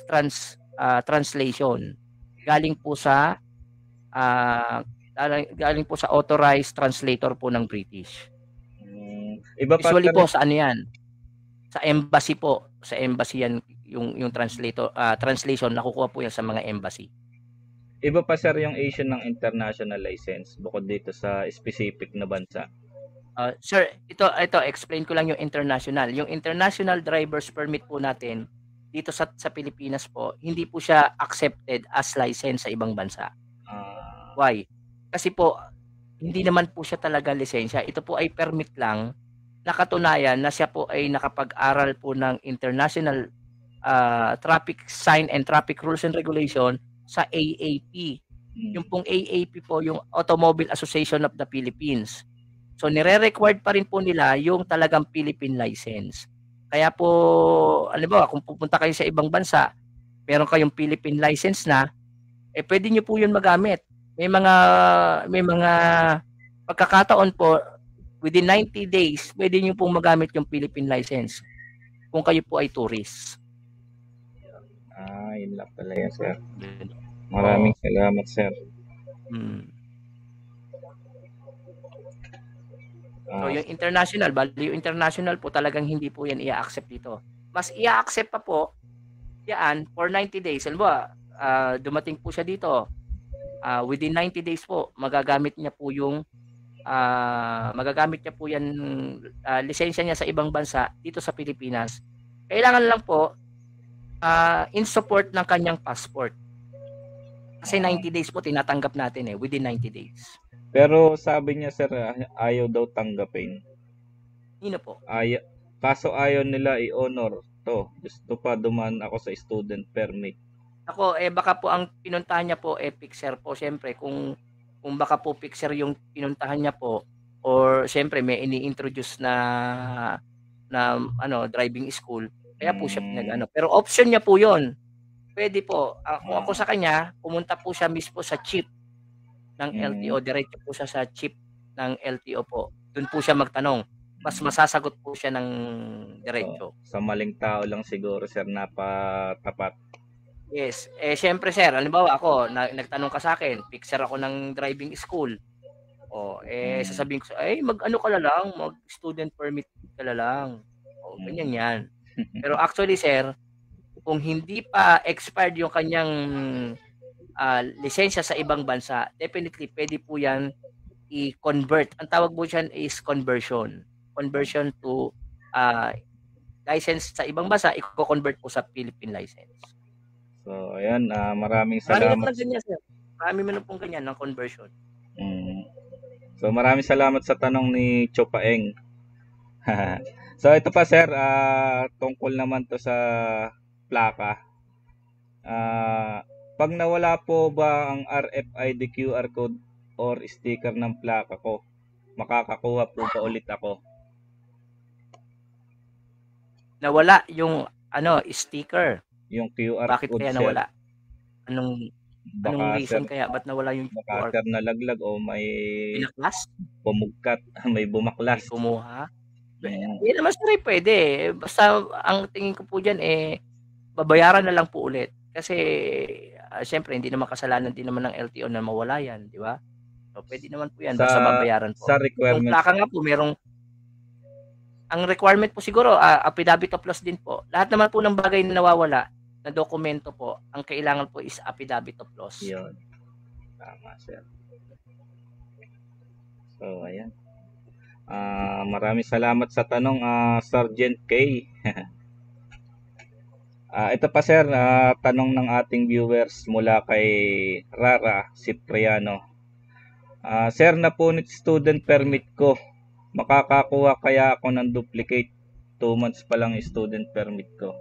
translation. Galing po sa authorized translator po ng British. Usually po sa ano yan? Sa embassy po. Sa embassy yan yung translation nakukuha po yan sa mga embassy.
Iba pa sir yung issue ng international license bukod dito sa specific na bansa.
Sir, ito explain ko lang yung international. Yung international driver's permit po natin dito sa Pilipinas po, hindi po siya accepted as license sa ibang bansa. Why? Kasi po hindi naman po siya talaga lisensya. Ito po ay permit lang na katunayan na siya po ay nakapag-aral po ng international traffic sign and traffic rules and regulation sa AAP. Yung pong AAP po, yung Automobile Association of the Philippines. So nire-required pa rin po nila yung talagang Philippine license. Kaya po, kung pupunta kayo sa ibang bansa, meron kayong Philippine license na, pwede nyo po yun magamit. May mga pagkakataon po, within 90 days, pwede nyo pong magamit yung Philippine license kung kayo po ay tourist.
Yun lang pala yan, sir. Maraming salamat, sir.
So, yung international po talagang hindi po yan i-accept dito. Mas i-accept pa po yan for 90 days. Halimbawa, dumating po siya dito. Within 90 days po, magagamit niya po yan lisensya niya sa ibang bansa dito sa Pilipinas. Kailangan lang po in support ng kanyang passport. Kasi 90 days po tinatanggap natin within 90 days.
Pero sabi niya sir, ayaw daw tanggapin.
Sino po?
Kaso ayaw nila i-honor to. Gusto pa dumaan ako sa student permit.
Ako, baka po ang pinuntahan niya po, fixer po. Siyempre, kung baka po fixer yung pinuntahan niya po, or siyempre may ini-introduce na driving school, kaya po siya
Mm,
pero option niya po 'yon. Puwede po, kung ako
ah,
sa kanya, pumunta po siya mismo sa chief ng
mm.
LTO, diretso po siya sa chief ng LTO po. Do'n po siya magtanong, mas masasagot po siya ng
So,
diretso.
sa maling tao lang siguro sir napatapat.
Yes, siyempre sir, halimbawa ako nagtanong ka sa'kin, fixer ako ng driving school.
Mm,
Sasabihin ko "Ay mag-ano ka na lang, mag-student permit ka na lang." Ganyan
mm.
'yan. Pero actually sir, kung hindi pa expired yung kanyang, lisensya sa ibang bansa, definitely puwede po 'yan i-convert. Ang tawag po diyan is conversion. Conversion to, ah, license sa ibang bansa, iko-convert po sa Philippine license.
So, ayan, maraming
Marami naman
salamat.
ng ganyan sir, marami naman pong ganyan ng conversion.
Mm. So, maraming salamat sa tanong ni Chopaeng. So, ito pa sir, tungkol naman to sa plaka. Ah, pag nawala po ba ang RFID QR code or sticker ng plaka ko, makakakuha po ba ulit ako?
Nawala yung sticker,
Yung QR
bakit
code
kaya
sir,
nawala? Anong
baka
anong
sir,
reason kaya ba't nawala yung
baka
QR
sir
code?
nalaglag o may
Binaklas?
pumugkat, may
May
bumaklas.
kumuha?
Mm.
Hindi naman sir, puwede, basta ang tingin ko po diyan, babayaran na lang po ulit. Kasi, siyempre hindi naman kasalanan din naman ng LTO na mawala 'yan, 'di ba? So, puwede naman po 'yan
Sa
basta babayaran
sa
po. Yung
requirements,
plaka nga po ang requirement po siguro, affidavit of loss din po. Lahat naman po ng bagay na nawawala na dokumento po, ang kailangan po is affidavit of loss.
yun. Tama sir. So, ayan. Maraming salamat sa tanong, Sergeant K. Ito pa sir, tanong ng ating viewers mula kay Rara Cipriano. Sir, napunit student permit ko. Makakakuha kaya ako ng duplicate? 2 months pa lang yung student permit ko.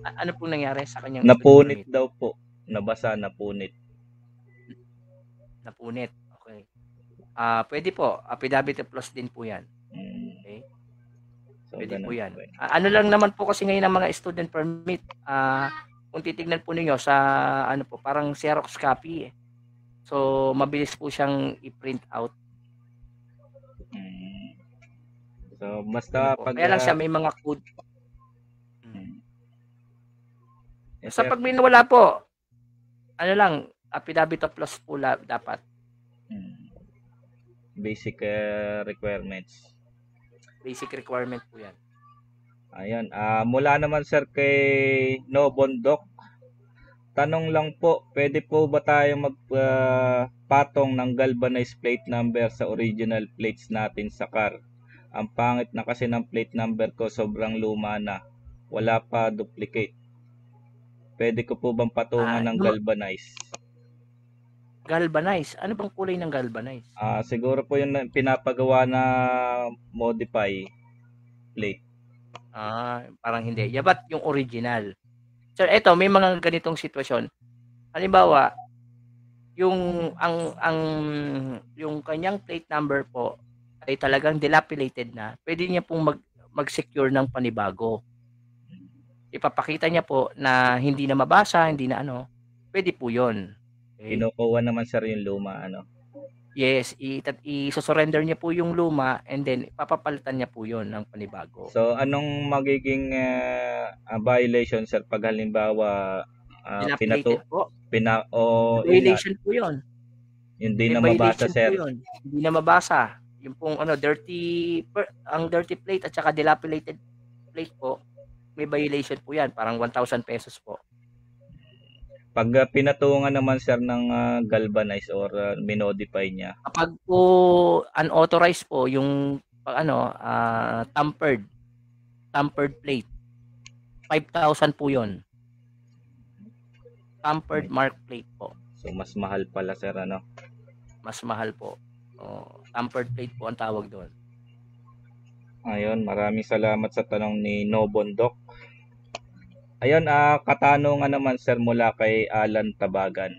Ano pong nangyari sa kanyang student
Napunit
permit?
daw po. Nabasa, napunit.
Napunit, okey. Puwede po, affidavit of loss din po 'yan,
Mm,
okey?
so,
Puwede po
ganun
'yan.
po eh.
Ano lang naman po kasi ngayon ang mga student permit, kung titignan po ninyo sa po, parang Xerox copy, eh. So, mabilis po siyang i-print out,
Mm, so, basta
gano'n po.
pag...
Kaya lang siya may mga code. Hmm.
Mm, yes,
Basta
sir.
'pag may nawala po, lang, affidavit of loss po dapat.
Mm, basic requirements.
Basic requirement po 'yan.
Ayan. Mula naman sir kay No Bondok. Tanong lang po, pwede po ba tayo magpatong ng galvanized plate number sa original plates natin sa car? Ang pangit na kasi ng plate number ko, sobrang luma na. Wala pa duplicate. Pwede ko po bang patungan ng
Yung
galvanized?
galvanize, ano bang kulay ng galvanize?
Siguro po yung pinapagawa na modify plate.
Parang hindi. Dapat yung original. So, eto may mga ganitong sitwasyon. Halimbawa, yung kanyang plate number po ay talagang dilapidated na, pwede niya pong mag-secure ng panibago. Ipapakita niya po na hindi na mabasa, hindi na pwede po 'yon. Okay?
Kinukuha naman sir yung luma, ano?
Yes, i-surrender niya po yung luma and then papapalitan niya po 'yon ng panibago.
So, anong magiging violation sir pag halimbawa
Dilapidated po.
yun nga,
Violation po 'yon.
hindi
May
na mabasa
violation po
sir.
'yun. Hindi na mabasa. Yung pong ang dirty plate at saka dilapidated plate po, may violation po 'yan, parang 1,000 pesos po.
Pag pinatungan naman sir ng galvanize or minodify niya.
Kapag po unauthorized po yung tampered plate, 5,000 po 'yon. Tampered mark plate po.
So, mas mahal pala sir, ano?
Mas mahal po. Tampered plate po ang tawag doon.
Ayun, maraming salamat sa tanong ni No Bondok. Ayun, katanungan naman sir mula kay Alan Tabagan.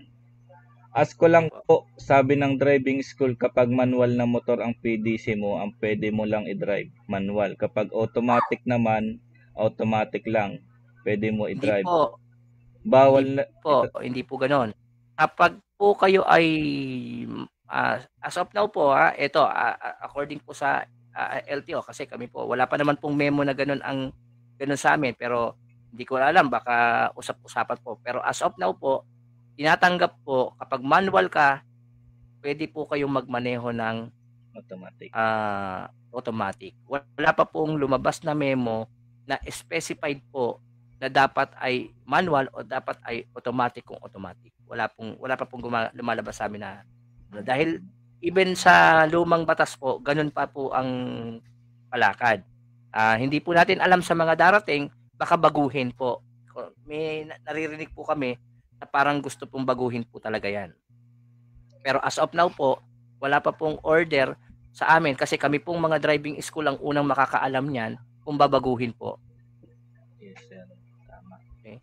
As ko lang
Opo.
po, sabi ng driving school, kapag manual na motor ang PDC mo, ang pwede mo lang i-drive, manual. Kapag automatic naman, automatic lang, pwede mo
Hindi
i-drive.
po, hindi
Bawal na, ito,
hindi po gano'n. Kapag po kayo ay, as of now po ito, according po sa LTO, kasi kami po, wala pa naman pong memo na gano'n gano'n sa amin, pero hindi ko alam, baka usap-usapan po. Pero as of now po, tinatanggap po, kapag manual ka, pwede po kayong magmaneho ng
automatic.
automatic. Wala pa pong lumabas na memo na specified po na dapat ay manual o dapat ay automatic kung automatic. Wala pa pong lumalabas sa amin na dahil even sa lumang batas po, ganun pa po ang palakad. Hindi po natin alam sa mga darating, baka baguhin po. May naririnig po kami na parang gusto pong baguhin po talaga yan. Pero as of now po, wala pa pong order sa amin kasi kami pong mga driving school ang unang makakaalam niyan kung babaguhin po.
Yes, sir. Tama.
Okay.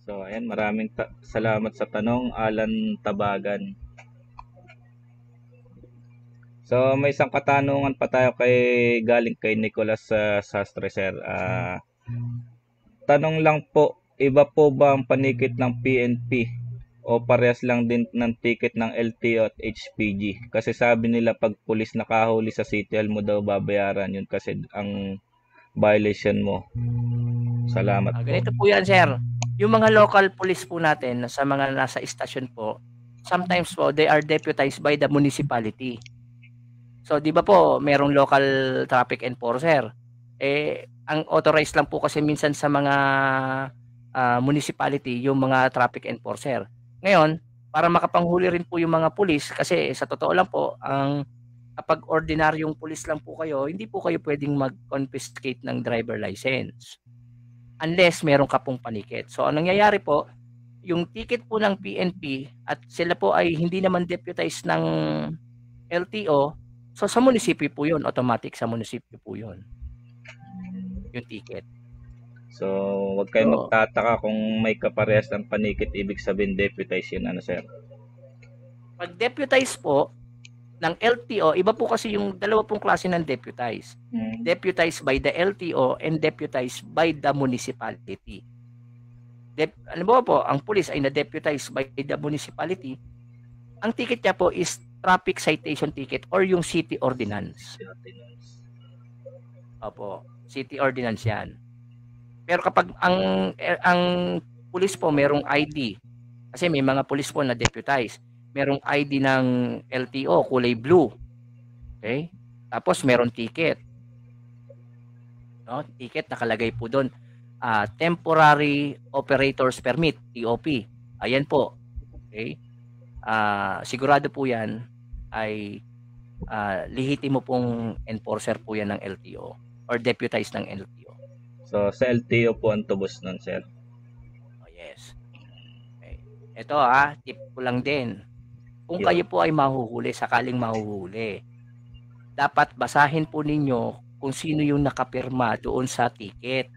So, ayan, maraming salamat sa tanong, Alan Tabagan. So, may isang katanungan pa tayo galing kay Nicolas Sastre, sir. Tanong lang po, iba po ba ang panikit ng PNP o parehas lang din ng ticket ng LTO at HPG? Kasi sabi nila pag pulis nakahuli sa City Hall mo daw babayaran, yun kasi ang violation mo. Salamat po.
Ganito po yan, sir. Yung mga local police po natin sa mga nasa istasyon po, sometimes po they are deputized by the municipality. So, di ba po, merong local traffic enforcer. Ang authorized lang po kasi minsan sa mga municipality yung mga traffic enforcer. Ngayon, para makapanghuli rin po yung mga pulis, kasi sa totoo lang po, kapag ordinaryong pulis lang po kayo, hindi po kayo pwedeng mag-confiscate ng driver license unless meron ka pong panikit. So, ang nangyayari po, yung ticket po ng PNP at sila po ay hindi naman deputized ng LTO, so sa munisipyo po yun, automatic sa munisipyo po yun, yung ticket.
So, wag kayong magtataka kung may kaparehas ng panikit, ibig sabihin deputized yun, ano, sir?
Pag deputized po ng LTO, iba po kasi yung dalawa pong klase ng deputized. Deputized by the LTO and deputized by the municipality. Ano po, ang police ay na-deputized by the municipality. Ang ticket niya po is traffic citation ticket or yung city ordinance. Opo, city ordinance yan. Pero kapag ang police po merong ID, kasi may mga police po na deputized, merong ID ng LTO, kulay blue. Okay? Tapos meron ticket. No? Ticket nakalagay po doon. Temporary Operators Permit, TOP. Ayan po. Okay? Sigurado po yan ay lihitimo pong enforcer po yan ng LTO or deputized ng LTO.
So, sa LTO po ang tubos nun, sir?
Oh, yes. Okay. Ito tip ko lang din. Kung kayo po ay mahuhuli, sakaling mahuhuli, dapat basahin po ninyo kung sino yung nakapirma doon sa ticket.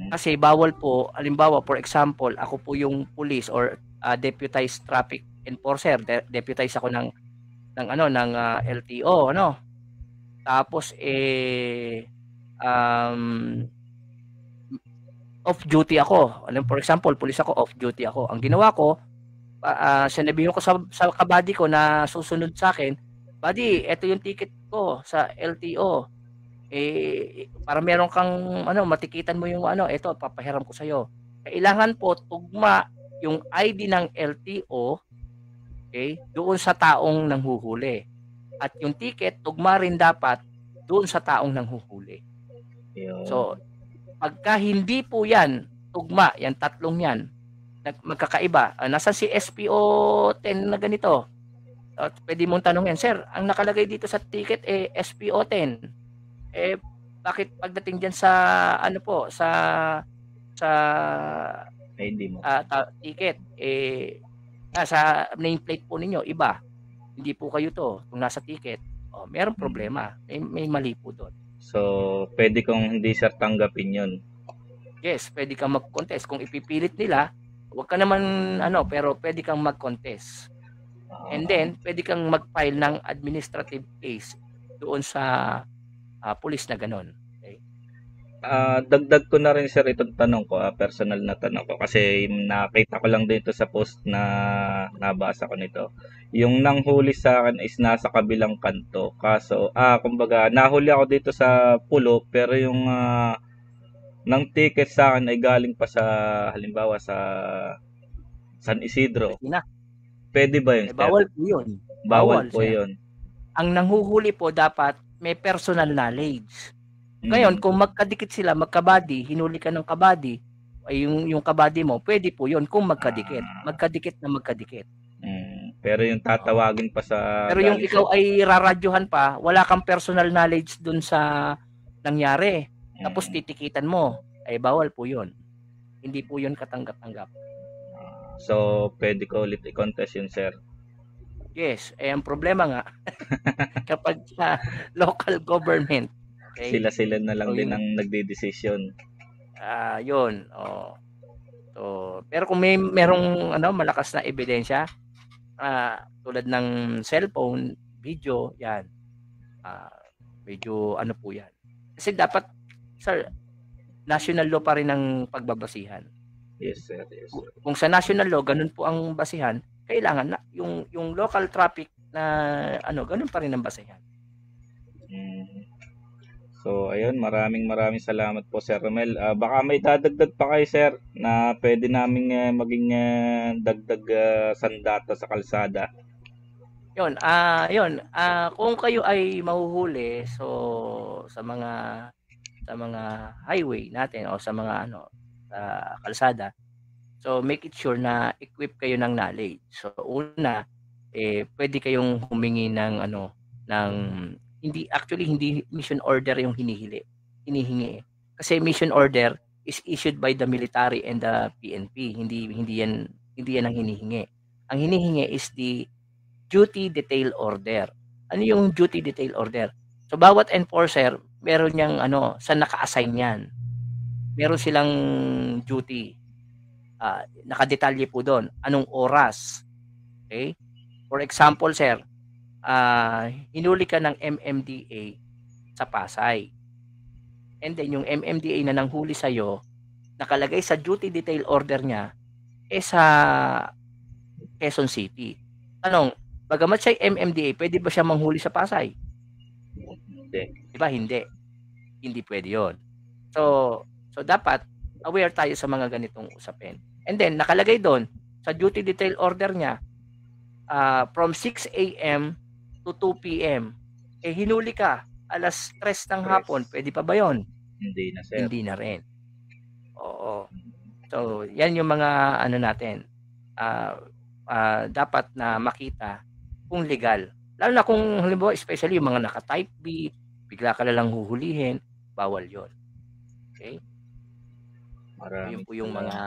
Kasi bawal po, halimbawa, for example, ako po yung police or deputized traffic enforcer, deputized ako ng LTO, ano? Tapos off duty ako. For example, police ako, off duty ako. Ang ginawa ko, sinabihin ko sa kabady ko na susunod sa akin, buddy, ito yung ticket ko sa LTO. Para meron kang matikitan mo yung ito, papahiram ko sa iyo. Kailangan po tugma yung ID ng LTO, okay, doon sa taong nanghuhuli. At yung ticket, tugma rin dapat doon sa taong nanghuhuli. So, pagka hindi po yan, tugma, yan tatlong yan, magkakaiba. Nasa si SPO 10 na ganito. Pwede mong tanongin, sir, ang nakalagay dito sa ticket SPO 10. Bakit pagdating diyan sa sa
ID mo.
Ticket sa nameplate po ninyo iba. Hindi po kayo to kung nasa ticket. Mayroong problema. May mali po doon.
So, pwede kong hindi sir tanggapin yun.
Yes, pwede kang mag-contest. Kung ipipilit nila, Huwag ka naman ano, pero pwede kang mag-contest. And then, pwede kang mag-file ng administrative case doon sa police na ganon. Okay?
Dagdag ko na rin sir itong tanong ko, personal na tanong ko kasi nakita ko lang dito sa post na nabasa ko nito. Yung nanghuli sa akin is nasa kabilang kanto. Kaso, kumbaga, nahuli ako dito sa Pulo pero yung ng ticket sa akin ay galing pa sa halimbawa sa San Isidro.
Marikina.
Pwede ba yun, sir?
Bawal po yun.
Bawal po
sir.
yun.
Ang nanghuhuli po dapat may personal knowledge. Ngayon, kung magkadikit sila, magkabady, hinuli ka ng kabady, ay yung kabady mo, pwede po yun kung magkadikit. Magkadikit na magkadikit.
Pero yung tatawagin pa sa...
Pero yung ikaw ay raradyohan pa, wala kang personal knowledge dun sa nangyari. Tapos titikitan mo, ay bawal po yun. Hindi po yun katanggap-tanggap.
So, pwede ko ulit i-contest yun, sir?
Yes. Ang problema nga, kapag sa local government, okay,
sila na lang din ang nagde-decision.
Yun. So, pero kung merong malakas na ebidensya, tulad ng cellphone, video, yan. Medyo po yan. Kasi dapat, sir, national law pa rin ang pagbabasihan.
Yes, sir. Yes, sir.
Kung sa national law, ganun po ang basihan, kailangan na yung local traffic na ganun pa rin ang basihan.
So, ayun, maraming salamat po, Sir Romel. Baka may dadagdag pa kayo, sir, na pwede naming maging dagdag sandata sa kalsada.
Yun, kung kayo ay mahuhuli, so sa mga highway natin o sa mga sa kalsada, so make it sure na equip kayo ng knowledge. So una, pwede kayong humingi ng hindi mission order yung hinihingi. Kasi mission order is issued by the military and the PNP. Hindi yan ang hinihingi. Ang hinihingi is the duty detail order. Ano yung duty detail order? So bawat enforcer, meron niyang saan naka-assign yan. Meron silang duty. Nakadetalye po doon. Anong oras? Okay? For example, sir, hinuli ka ng MMDA sa Pasay. And then yung MMDA na nanghuli sa'yo, nakalagay sa duty detail order niya, sa Quezon City. Tanong, bagamat siya MMDA, pwede ba siya manghuli sa Pasay?
Hindi.
Diba? Hindi pwede yun. So dapat aware tayo sa mga ganitong usapin. And then, nakalagay doon, sa duty detail order niya, from 6 a.m. to 2 p.m. Hinuli ka alas 3 ng hapon, pwede pa ba yon?
Hindi na, sir.
Hindi na rin. Oo. So, yan yung mga natin. Dapat na makita kung legal. Lalo na kung halimbawa, especially yung mga naka-type B, bigla ka lang huhulihin, bawal yon. Okay? Yun po yung mga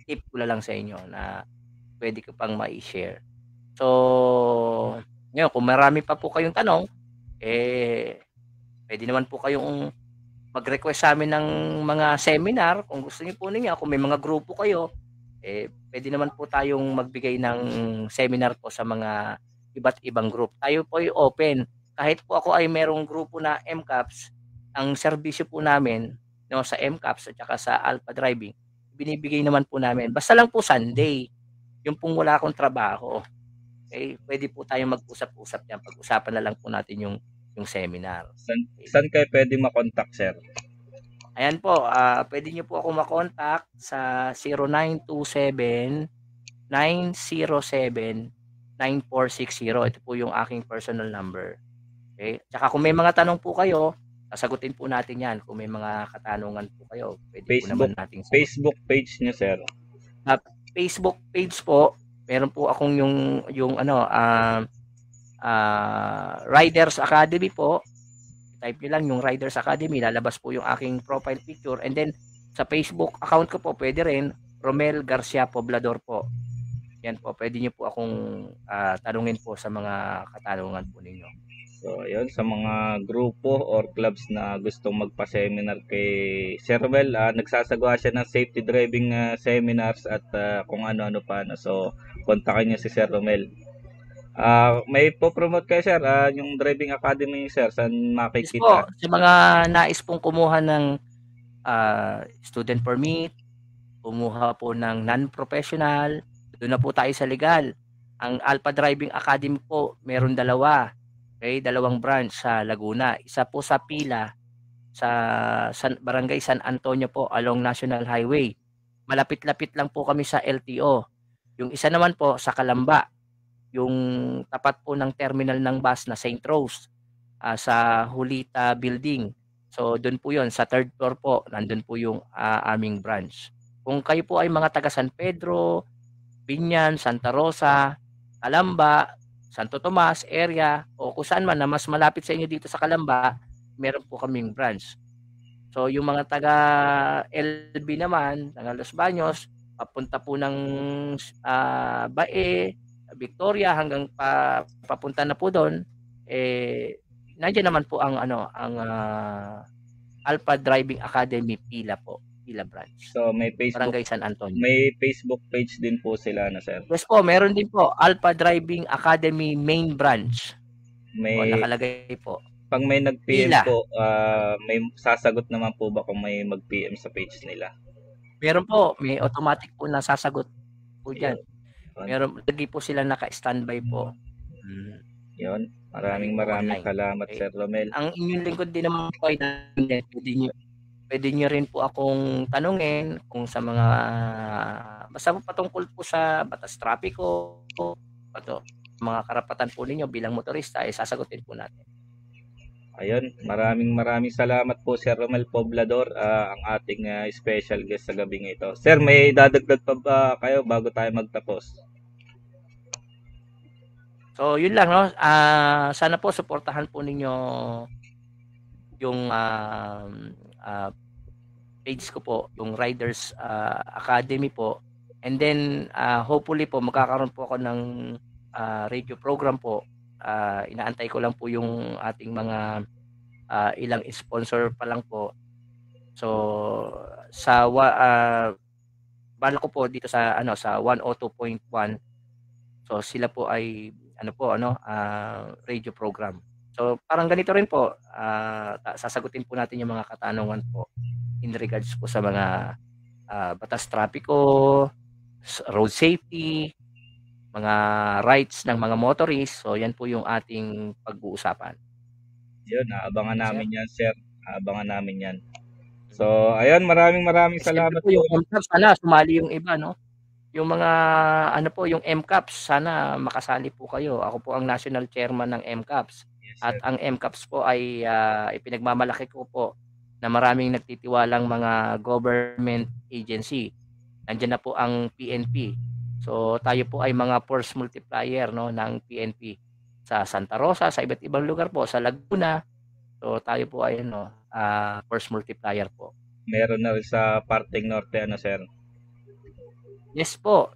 tip ko lang sa inyo na pwede ko pang ma-share. So, ngayon, kung marami pa po kayong tanong, pwede naman po kayong mag-request sa amin ng mga seminar. Kung gusto niyo po ninyo, kung may mga grupo kayo, pwede naman po tayong magbigay ng seminar po sa mga iba't ibang group. Tayo po ay open. Kahit po ako ay merong grupo na MCAPS, ang serbisyo po namin sa MCAPS at saka sa Alpha Driving, binibigay naman po namin. Basta lang po Sunday, yung pong wala akong trabaho. Okay, pwede po tayong mag-usap-usap yan. Pag-usapan na lang po natin yung seminar.
Saan kayo pwede makontak, sir?
Ayan po, pwede nyo po ako makontak sa 0927-907-9460. Ito po yung aking personal number. Okay? Tsaka kung may mga tanong po kayo, sasagutin po natin yan. Kung may mga katanungan po kayo, pwede po naman natin sagutin.
Facebook page nyo, sir?
Facebook page po, meron po akong yung Riders Academy po. Type nyo lang yung Riders Academy, lalabas po yung aking profile picture. And then sa Facebook account ko po, pwede rin, Romel Garcia Poblador po. Yan po, pwede nyo po akong tanungin po sa mga katanungan po ninyo.
So, ayun, sa mga grupo or clubs na gustong magpa-seminar kay Sir Romel, nagsasagawa siya ng safety driving seminars at kung ano-ano pa. No? So, kontakin niyo si Sir Romel. May po-promote kayo, sir, yung driving academy, sir, saan
Yes po,
makikita?
sa mga nais pong kumuha ng student permit, kumuha po ng non-professional, doon na po tayo sa legal. Ang Alpha Driving Academy po, meron dalawa. Okay, dalawang branch sa Laguna. Isa po sa Pila, sa Barangay San Antonio po, along National Highway. Malapit-lapit lang po kami sa LTO. Yung isa naman po sa Calamba, yung tapat po ng terminal ng bus na St. Rose, sa Hulita Building. So doon po 'yon sa third floor po, nandun po yung aming branch. Kung kayo po ay mga taga San Pedro, Binyan, Santa Rosa, Calamba, Santo Tomas area o kung saan man na mas malapit sa inyo dito sa Calamba, meron po kaming branch. So yung mga taga LB naman, taga Los Baños, papunta po ng Bae, Victoria hanggang papunta na po doon, nandiyan naman po ang Alpha Driving Academy Pila po, Pila branch.
So,
Barangay San Antonio.
may Facebook page din po sila, na sir.
Yes po, meron din po Alpha Driving Academy main branch. O,
May,
nakalagay po.
pag may nag-PM
Pila.
po, may sasagot naman po ba kung may mag-PM sa page nila?
Meron po, may automatic po na sasagot po dyan.
Yun.
Meron, lagi po sila naka-standby po.
Yun. Maraming salamat,
Okay.
Sir Romel.
Ang inyong lingkod din naman po ay pwede nyo rin po akong tanungin kung sa mga basta po patungkol po sa batas trapiko, mga karapatan po ninyo bilang motorista, sasagutin po natin.
Ayun, maraming salamat po, Sir Romel Poblador, ang ating special guest sa gabing ito. Sir, may dadagdag pa ba kayo bago tayo magtapos?
So, yun lang, no? Sana po suportahan po ninyo yung page ko po, yung Riders Academy po. And then, hopefully po, magkakaroon po ako ng radio program po. Inaantay ko lang po yung ating mga ilang sponsor pa lang po. So, sa bala ko po dito sa sa 102.1. So, sila po ay radio program. So, parang ganito rin po, sasagutin po natin yung mga katanungan po in regards po sa mga batas trapiko, road safety, mga rights ng mga motorists. So, yan po yung ating pag-uusapan.
Yun, abangan namin yan, sir. Abangan namin yan. So, ayun, maraming salamat
po. Yung MCAPS, sana sumali yung iba, no? Yung mga, yung MCAPS, sana makasali po kayo. Ako po ang national chairman ng MCAPS.
Yes,
at ang MCAPS po ay ipinagmamalaki ko po na maraming nagtitiwalang mga government agency. Nandiyan na po ang PNP. So tayo po ay mga force multiplier, no, ng PNP sa Santa Rosa, sa iba't ibang lugar po, sa Laguna. So tayo po ay force multiplier po.
Meron na rin sa parteng norte, sir?
Yes po.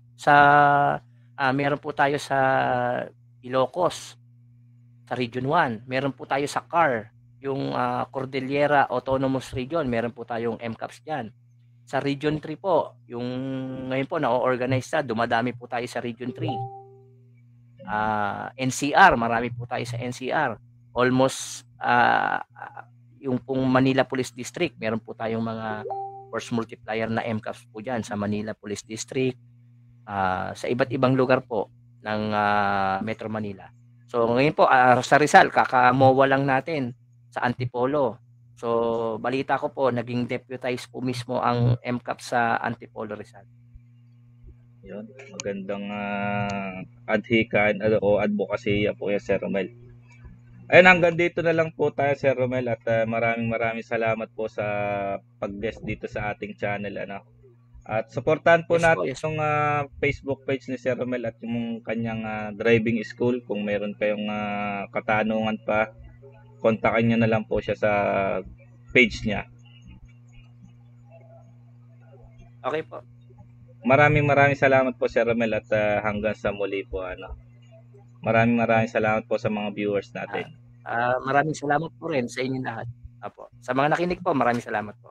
Meron po tayo sa Ilocos, sa Region 1. Meron po tayo sa CAR, yung Cordillera Autonomous Region. Meron po tayong MCAPS dyan. Sa Region 3 po, yung ngayon po na-organize na, dumadami po tayo sa Region 3. NCR, marami po tayo sa NCR. Almost yung pong Manila Police District, meron po tayong mga force multiplier na MCAPS po dyan sa Manila Police District, sa iba't ibang lugar po ng Metro Manila. So ngayon po sa Rizal, kakamowa lang natin sa Antipolo. So balita ko po, naging deputize po mismo ang MCAPS sa Antipolo, Rizal.
Yun, magandang adhikan o advocacy po yan, Sir Romel. Ayun, hanggang dito na lang po tayo, Sir Romel, at maraming salamat po sa pag-guest dito sa ating channel, At supportahan po natin yung Facebook page ni Sir Romel at yung kanyang driving school. Kung meron kayong katanungan pa, kontakin nyo na lang po siya sa page niya.
Okay po.
Maraming salamat po, Sir Romel, at hanggang sa muli po. Maraming salamat po sa mga viewers natin.
Maraming salamat po rin sa inyong lahat. Opo. Sa mga nakinig po, maraming salamat po.